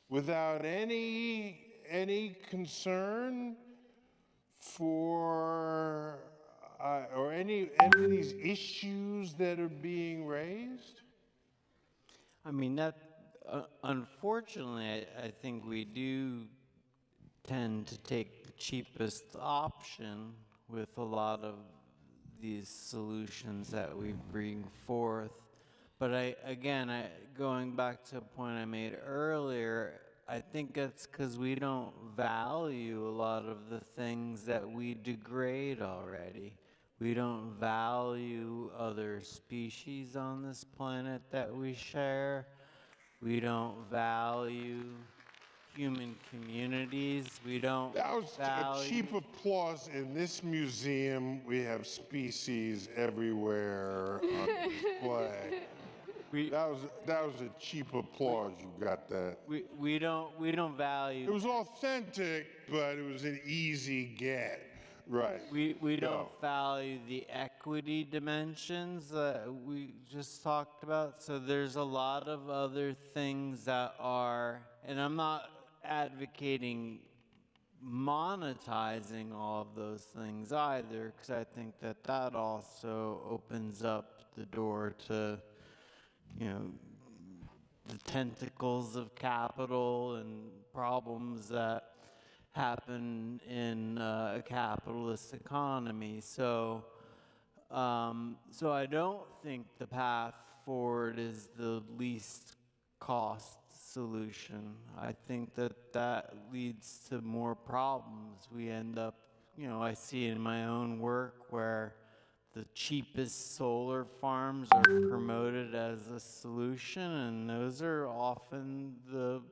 without any concern for or any of these issues that are being raised? I mean, that unfortunately, I think we do tend to take the cheapest option with a lot of these solutions that we bring forth. But going back to a point I made earlier, I think it's because we don't value a lot of the things that we degrade already. We don't value other species on this planet that we share. We don't value human communities. We don't That was value... a cheap applause. In this museum, we have species everywhere on display. That was a cheap applause. You got that. We don't value... It was authentic, but it was an easy get. Right. We don't value the equity dimensions that we just talked about. So there's a lot of other things that are, and I'm not advocating monetizing all of those things either, because I think that that also opens up the door to, you know, the tentacles of capital and problems that happen in a capitalist economy. So I don't think the path forward is the least cost solution. I think that that leads to more problems. We end up, you know, I see in my own work where the cheapest solar farms are promoted as a solution, and those are often the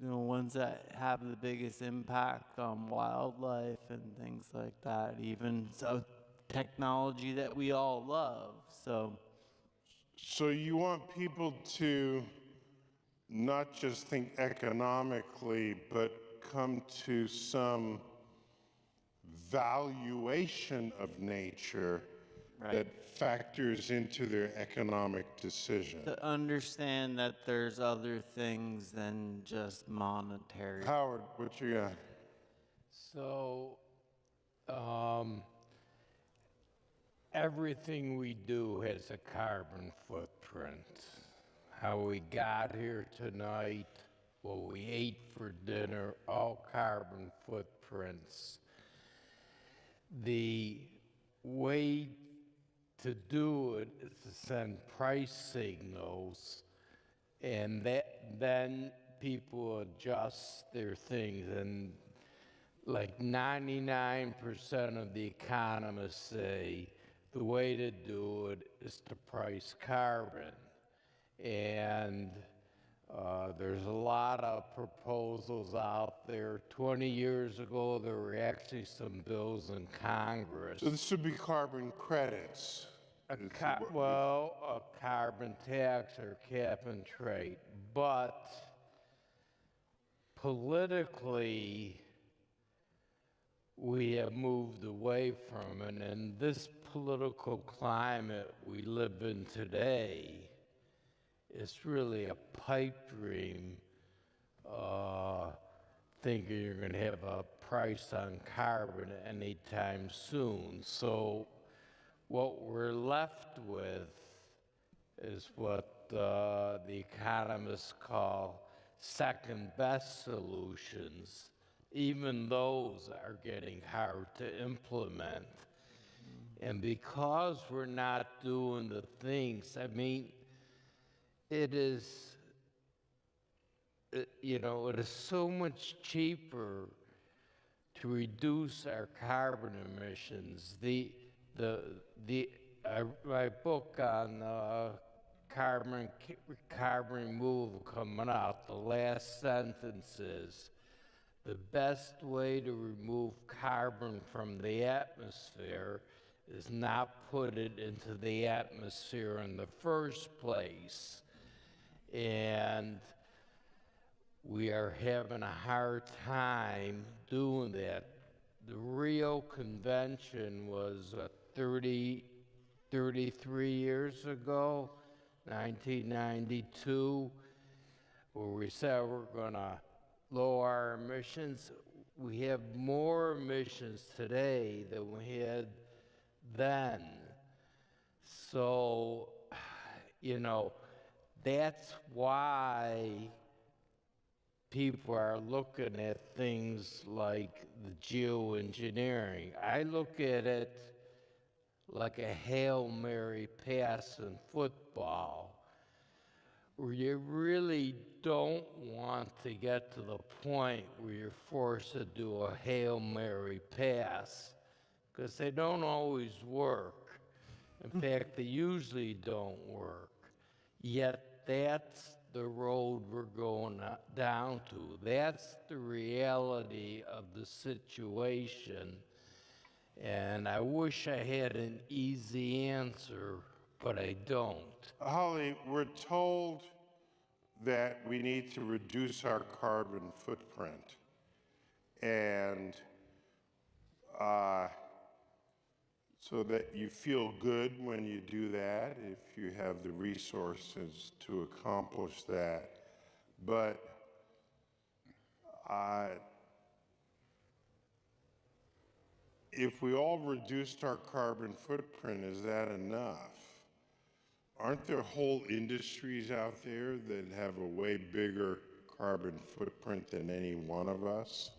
ones that have the biggest impact on wildlife and things like that, even so technology that we all love. So you want people to not just think economically, but come to some valuation of nature that factors into their economic decision. To understand that there's other things than just monetary. Howard, what you got? So, everything we do has a carbon footprint. How we got here tonight, what we ate for dinner, all carbon footprints. The way to do it is to send price signals, and then people adjust their things. And like 99% of the economists say the way to do it is to price carbon. And there's a lot of proposals out there. 20 years ago, there were actually some bills in Congress. So this would be carbon credits. A carbon tax or cap and trade. But politically, we have moved away from it. And this political climate we live in today, it's really a pipe dream, thinking you're going to have a price on carbon anytime soon. So what we're left with is what the economists call second best solutions. Even those are getting hard to implement. And because we're not doing the things, I mean, it is so much cheaper to reduce our carbon emissions. The my book on carbon removal coming out, the last sentence is, the best way to remove carbon from the atmosphere is not put it into the atmosphere in the first place. And we are having a hard time doing that. The Rio Convention was 33 years ago, 1992, where we said we're gonna lower our emissions. We have more emissions today than we had then. So, you know, that's why people are looking at things like the geoengineering. I look at it like a Hail Mary pass in football, where you really don't want to get to the point where you're forced to do a Hail Mary pass, because they don't always work. In fact, they usually don't work. Yet that's the road we're going down to. That's the reality of the situation. And I wish I had an easy answer, but I don't. Holly, we're told that we need to reduce our carbon footprint. And so that you feel good when you do that, if you have the resources to accomplish that. But if we all reduced our carbon footprint, is that enough? Aren't there whole industries out there that have a way bigger carbon footprint than any one of us?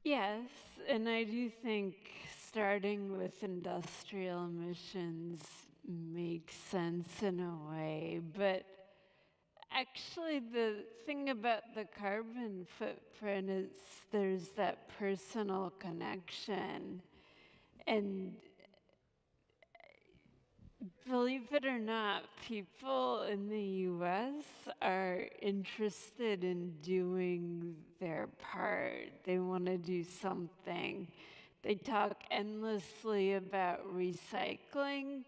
Yes, and I do think starting with industrial emissions makes sense in a way, but actually the thing about the carbon footprint is there's that personal connection. And believe it or not, people in the US are interested in doing their part. They want to do something. They talk endlessly about recycling.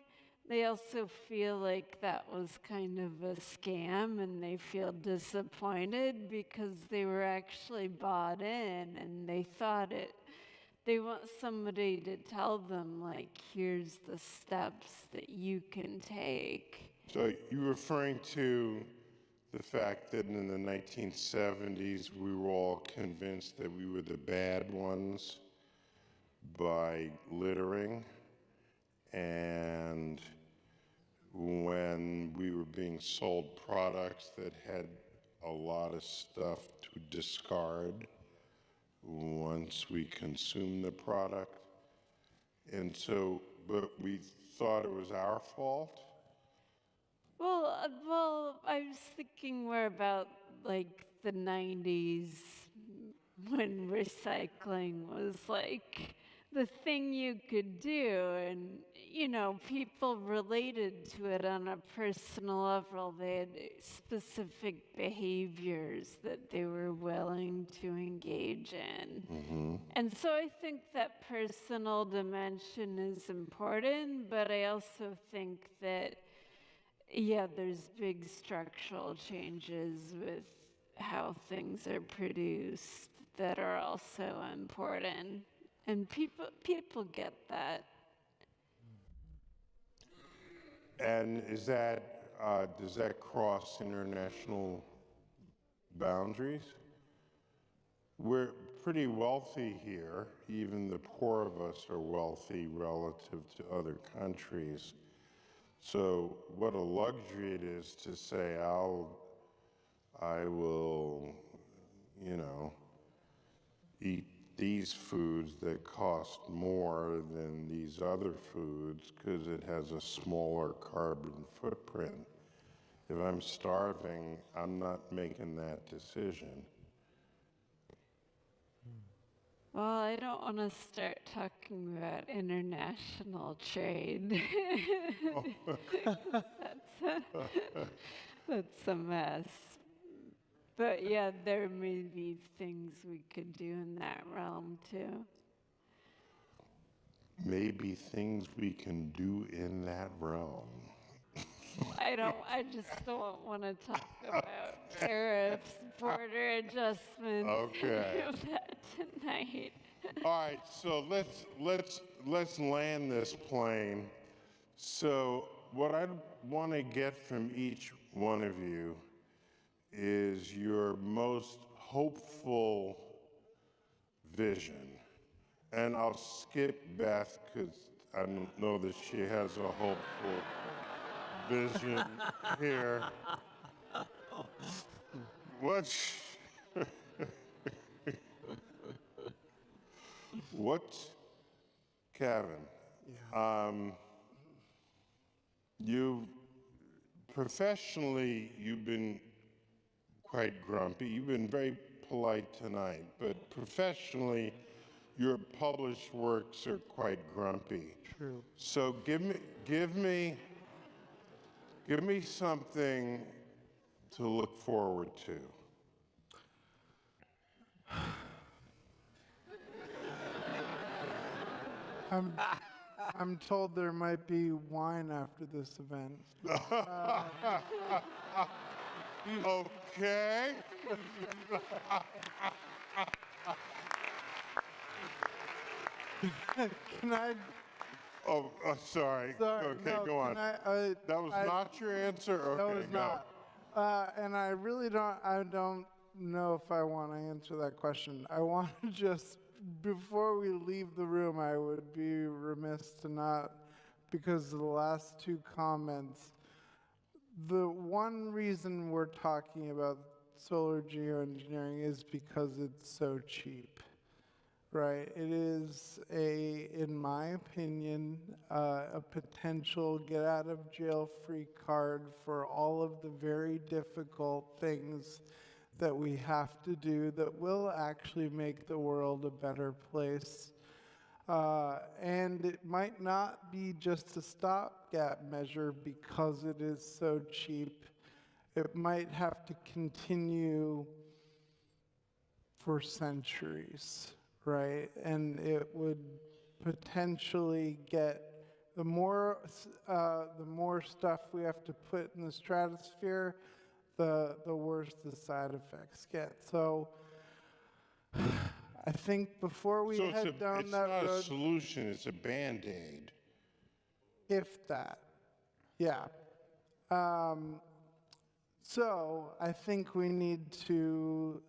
They also feel like that was kind of a scam, and they feel disappointed because they were actually bought in and they thought it. They want somebody to tell them, like, here's the steps that you can take. So you're referring to the fact that in the 1970s we were all convinced that we were the bad ones by littering, and when we were being sold products that had a lot of stuff to discard once we consumed the product. And so, but we thought it was our fault? Well, I was thinking more about like the 90s when recycling was like the thing you could do, and you know, people related to it on a personal level. They had specific behaviors that they were willing to engage in. And so I think that personal dimension is important, but I also think that, yeah, there's big structural changes with how things are produced that are also important. And people get that. And is that, does that cross international boundaries? We're pretty wealthy here. Even the poor of us are wealthy relative to other countries. So what a luxury it is to say, I will, you know, eat these foods that cost more than these other foods because it has a smaller carbon footprint. If I'm starving, I'm not making that decision. Well, I don't want to start talking about international trade. That's a mess. But yeah, there may be things we could do in that realm too. Maybe things we can do in that realm. I just don't want to talk about tariffs, border adjustments, Okay. that tonight. All right, so let's land this plane. So what I want to get from each one of you is your most hopeful vision. And I'll skip Beth because I don't know that she has a hopeful vision here. What's Kevin? You professionally, you've been quite grumpy. You've been very polite tonight, but professionally, your published works are quite grumpy. True. So give me something to look forward to. I'm told there might be wine after this event. Okay. Can I? Oh, sorry. Okay, no, go on. can I, That was not your answer? Okay, that was go. not. And I really don't know if I want to answer that question. I want to just, before we leave the room, I would be remiss to not, because of the last two comments, the one reason we're talking about solar geoengineering is because it's so cheap. Right, it is in my opinion, a potential get out of jail free card for all of the very difficult things that we have to do that will actually make the world a better place. And it might not be just a stopgap measure because it is so cheap. It might have to continue for centuries. Right, and it would potentially get the more stuff we have to put in the stratosphere, the worse the side effects get. So I think before we head down that road, it's not a solution; it's a Band-Aid. If that, yeah. So I think we need to.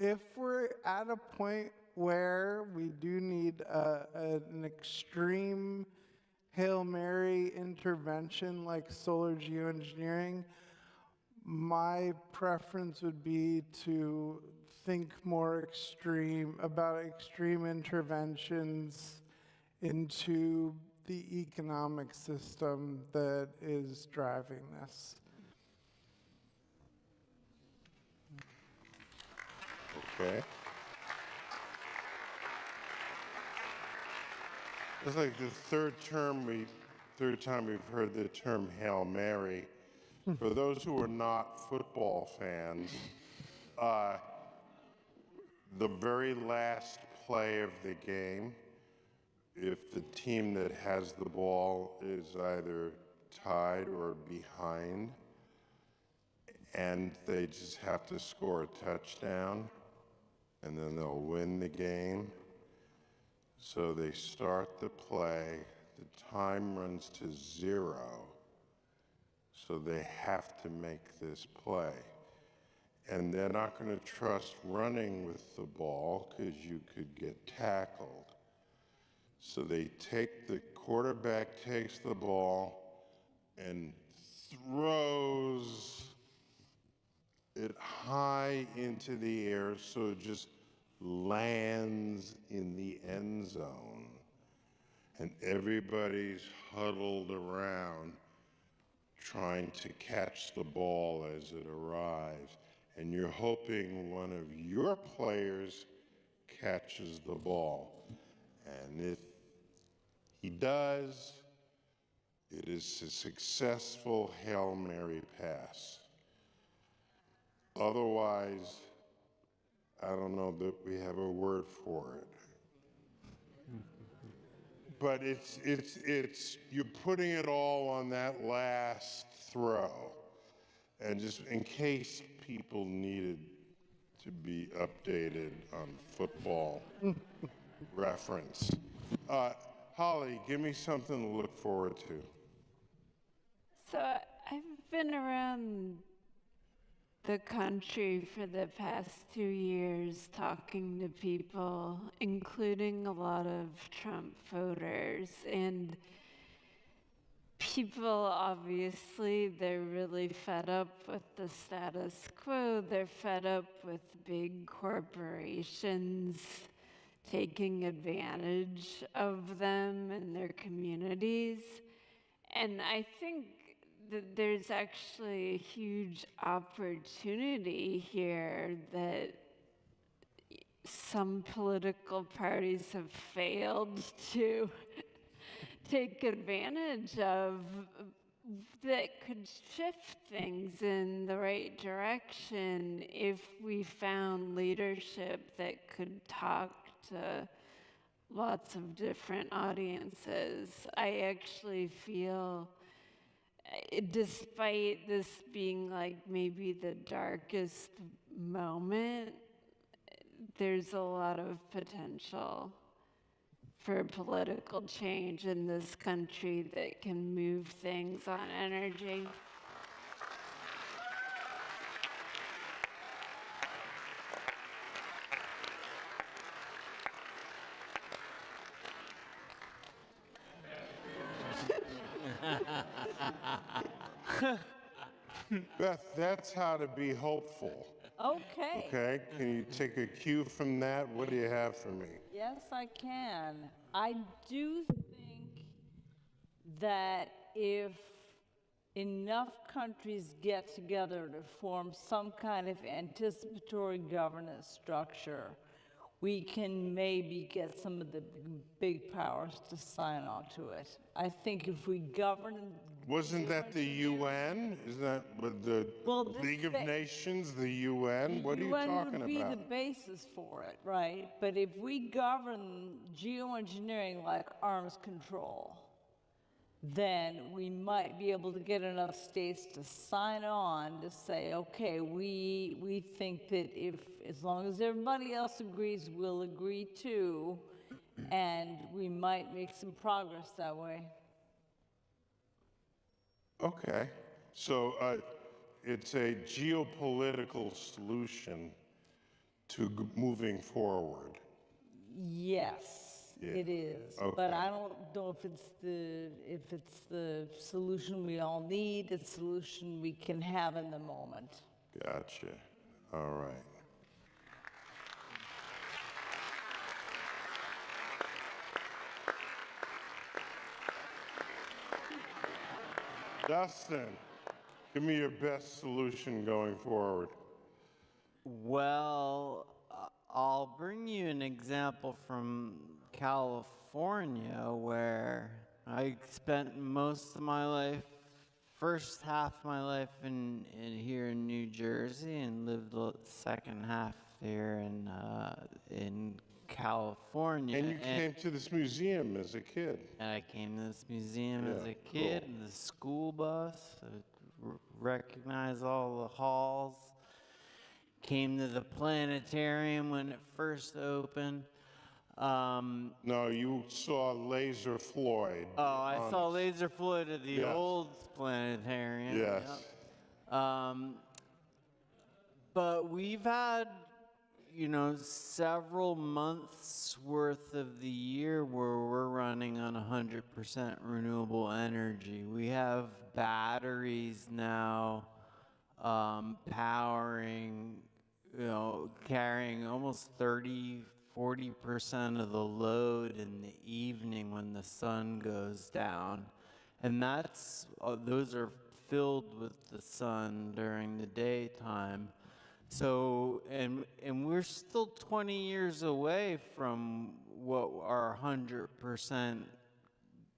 If we're at a point where we do need an extreme Hail Mary intervention like solar geoengineering, my preference would be to think more about extreme interventions into the economic system that is driving this. Okay. It's like the third time we've heard the term Hail Mary. For those who are not football fans, the very last play of the game, if the team that has the ball is either tied or behind, and they just have to score a touchdown, and then they'll win the game. So they start the play, the time runs to 0, so they have to make this play. And they're not going to trust running with the ball because you could get tackled. So the quarterback takes the ball and throws it high into the air so it just lands in the end zone. And everybody's huddled around trying to catch the ball as it arrives. and you're hoping one of your players catches the ball. And if he does, it is a successful Hail Mary pass. Otherwise, I don't know that we have a word for it. But it's you're putting it all on that last throw. And just in case people needed to be updated on football reference. Holly, give me something to look forward to. So I've been around the country for the past 2 years talking to people, including a lot of Trump voters. And people, obviously, they're really fed up with the status quo. They're fed up with big corporations taking advantage of them and their communities. And I think that there's actually a huge opportunity here that some political parties have failed to take advantage of, that could shift things in the right direction if we found leadership that could talk to lots of different audiences. I actually feel, despite this being like maybe the darkest moment, there's a lot of potential for political change in this country that can move things on energy. Beth, that's how to be hopeful. Okay. Okay, can you take a cue from that? What do you have for me? Yes, I can. I do think that if enough countries get together to form some kind of anticipatory governance structure, we can maybe get some of the big powers to sign on to it. I think if we govern... Wasn't that the UN? Isn't that with the League of Nations, the UN? What are you talking about? The UN would be the basis for it, right? But if we govern geoengineering like arms control, then we might be able to get enough states to sign on to say, okay, we think that if, as long as everybody else agrees, we'll agree too, and we might make some progress that way. Okay, so it's a geopolitical solution to moving forward. Yes, Yeah. it is. Okay. But I don't know if it's the solution we all need, the solution we can have in the moment. Gotcha. All right. Dustin, give me your best solution going forward. Well, I'll bring you an example from California where I spent most of my life, first half of my life here in New Jersey, and lived the second half there in California. And you came to this museum as a kid. And I came to this museum as a kid in the school bus, recognized all the halls. Came to the planetarium when it first opened. No, you saw Laser Floyd. Oh, I saw Laser Floyd at the old planetarium. Yes. Yep. But we've had, several months worth of the year where we're running on 100% renewable energy. We have batteries now powering, carrying almost 40% of the load in the evening when the sun goes down. And those are filled with the sun during the daytime. So, and we're still 20 years away from what our 100%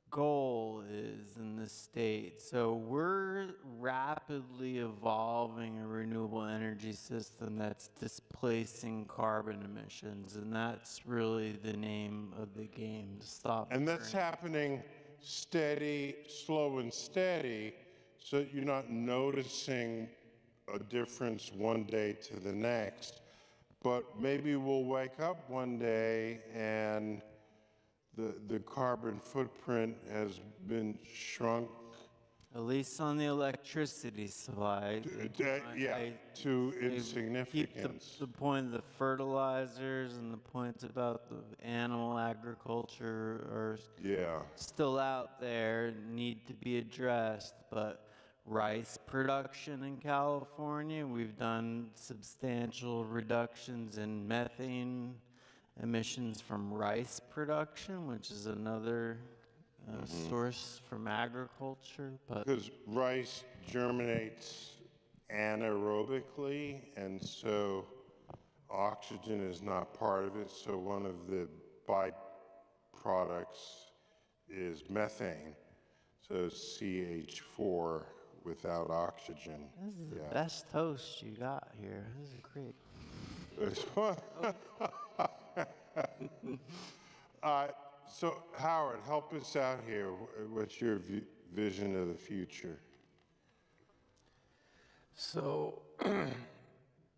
goal is in the state. So we're rapidly evolving a renewable energy system that's displacing carbon emissions, and that's really the name of the game, to stop. And that's happening steady, slow and steady, so you're not noticing a difference one day to the next. But maybe we'll wake up one day and the carbon footprint has been shrunk. At least on the electricity side. To insignificance. Keep the point of the fertilizers and the points about the animal agriculture are still out there, need to be addressed. But rice production in California, we've done substantial reductions in methane emissions from rice production, which is another source from agriculture. Because rice germinates anaerobically, and so oxygen is not part of it. So one of the byproducts is methane. So CH4 without oxygen. This is the best toast you got here. This is great. So Howard, help us out here. What's your vision of the future? So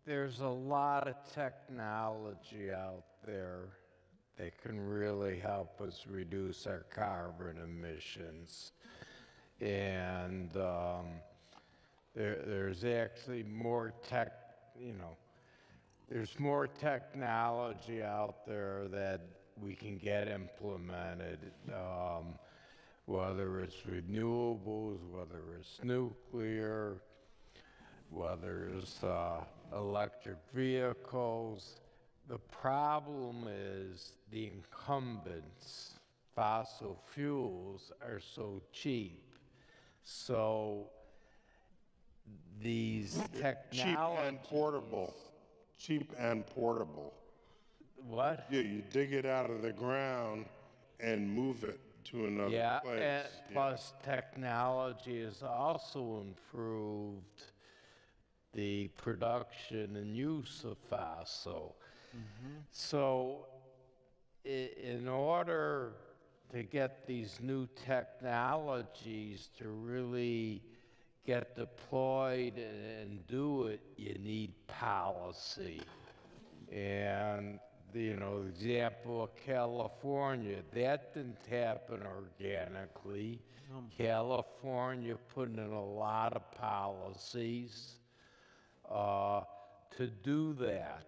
there's a lot of technology out there that can really help us reduce our carbon emissions. And there's actually more there's more technology out there that we can get implemented, whether it's renewables, whether it's nuclear, whether it's electric vehicles. The problem is the incumbents, fossil fuels, are so cheap. So these technologies... Cheap and portable. Cheap and portable. What? Yeah, you dig it out of the ground and move it to another place. And plus technology has also improved the production and use of fossil. So in order to get these new technologies to really get deployed and do it, you need policy. And the example of California, that didn't happen organically. California put in a lot of policies to do that.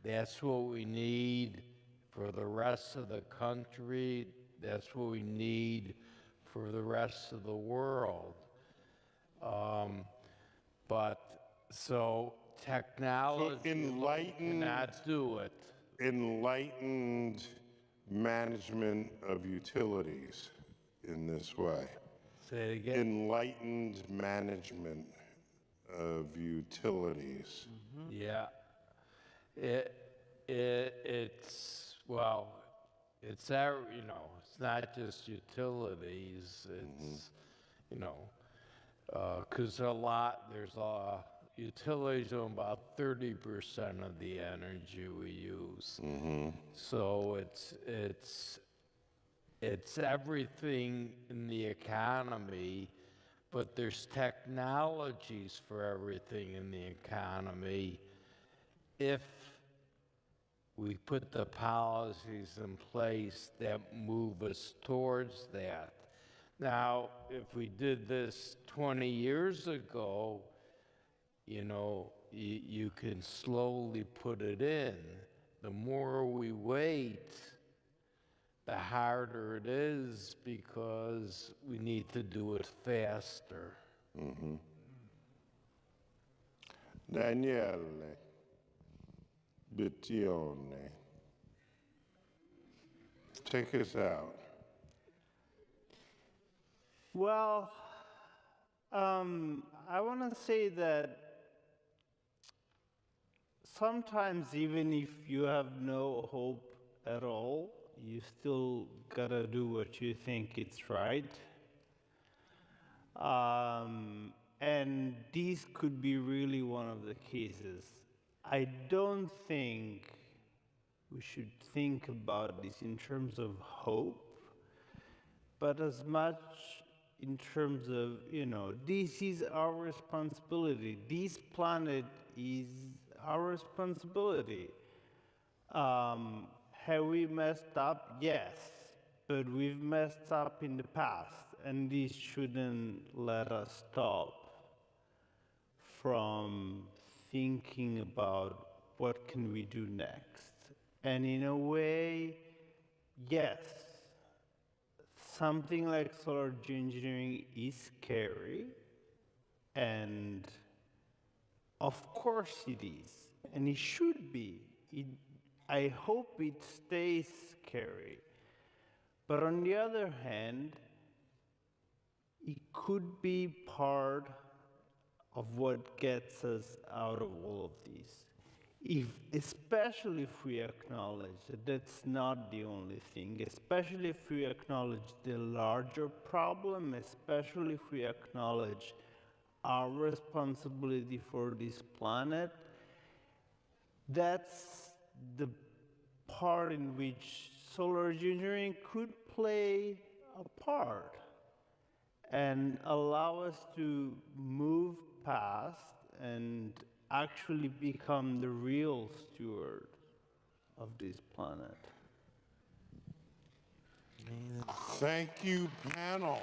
That's what we need for the rest of the country. That's what we need for the rest of the world. So technology cannot do it. Enlightened management of utilities in this way. Say it again. Enlightened management of utilities. Yeah. It's it's not just utilities. It's because there's utilities own about 30% of the energy we use. So it's everything in the economy, but there's technologies for everything in the economy if we put the policies in place that move us towards that. Now, if we did this 20 years ago, you can slowly put it in. The more we wait, the harder it is because we need to do it faster. Daniele Bittione, take us out. Well, I want to say that sometimes even if you have no hope at all, you still gotta do what you think it's right. And this could be really one of the cases. I don't think we should think about this in terms of hope, but as much in terms of, this is our responsibility. This planet is our responsibility. Have we messed up? Yes, but we've messed up in the past, and this shouldn't let us stop from thinking about what can we do next. And in a way, yes, something like solar geoengineering is scary, and of course it is, and it should be. I hope it stays scary. But on the other hand, it could be part of what gets us out of all of this. Especially if we acknowledge that that's not the only thing, especially if we acknowledge the larger problem, especially if we acknowledge our responsibility for this planet, that's the part in which solar engineering could play a part and allow us to move past and actually become the real steward of this planet. Thank you, panel.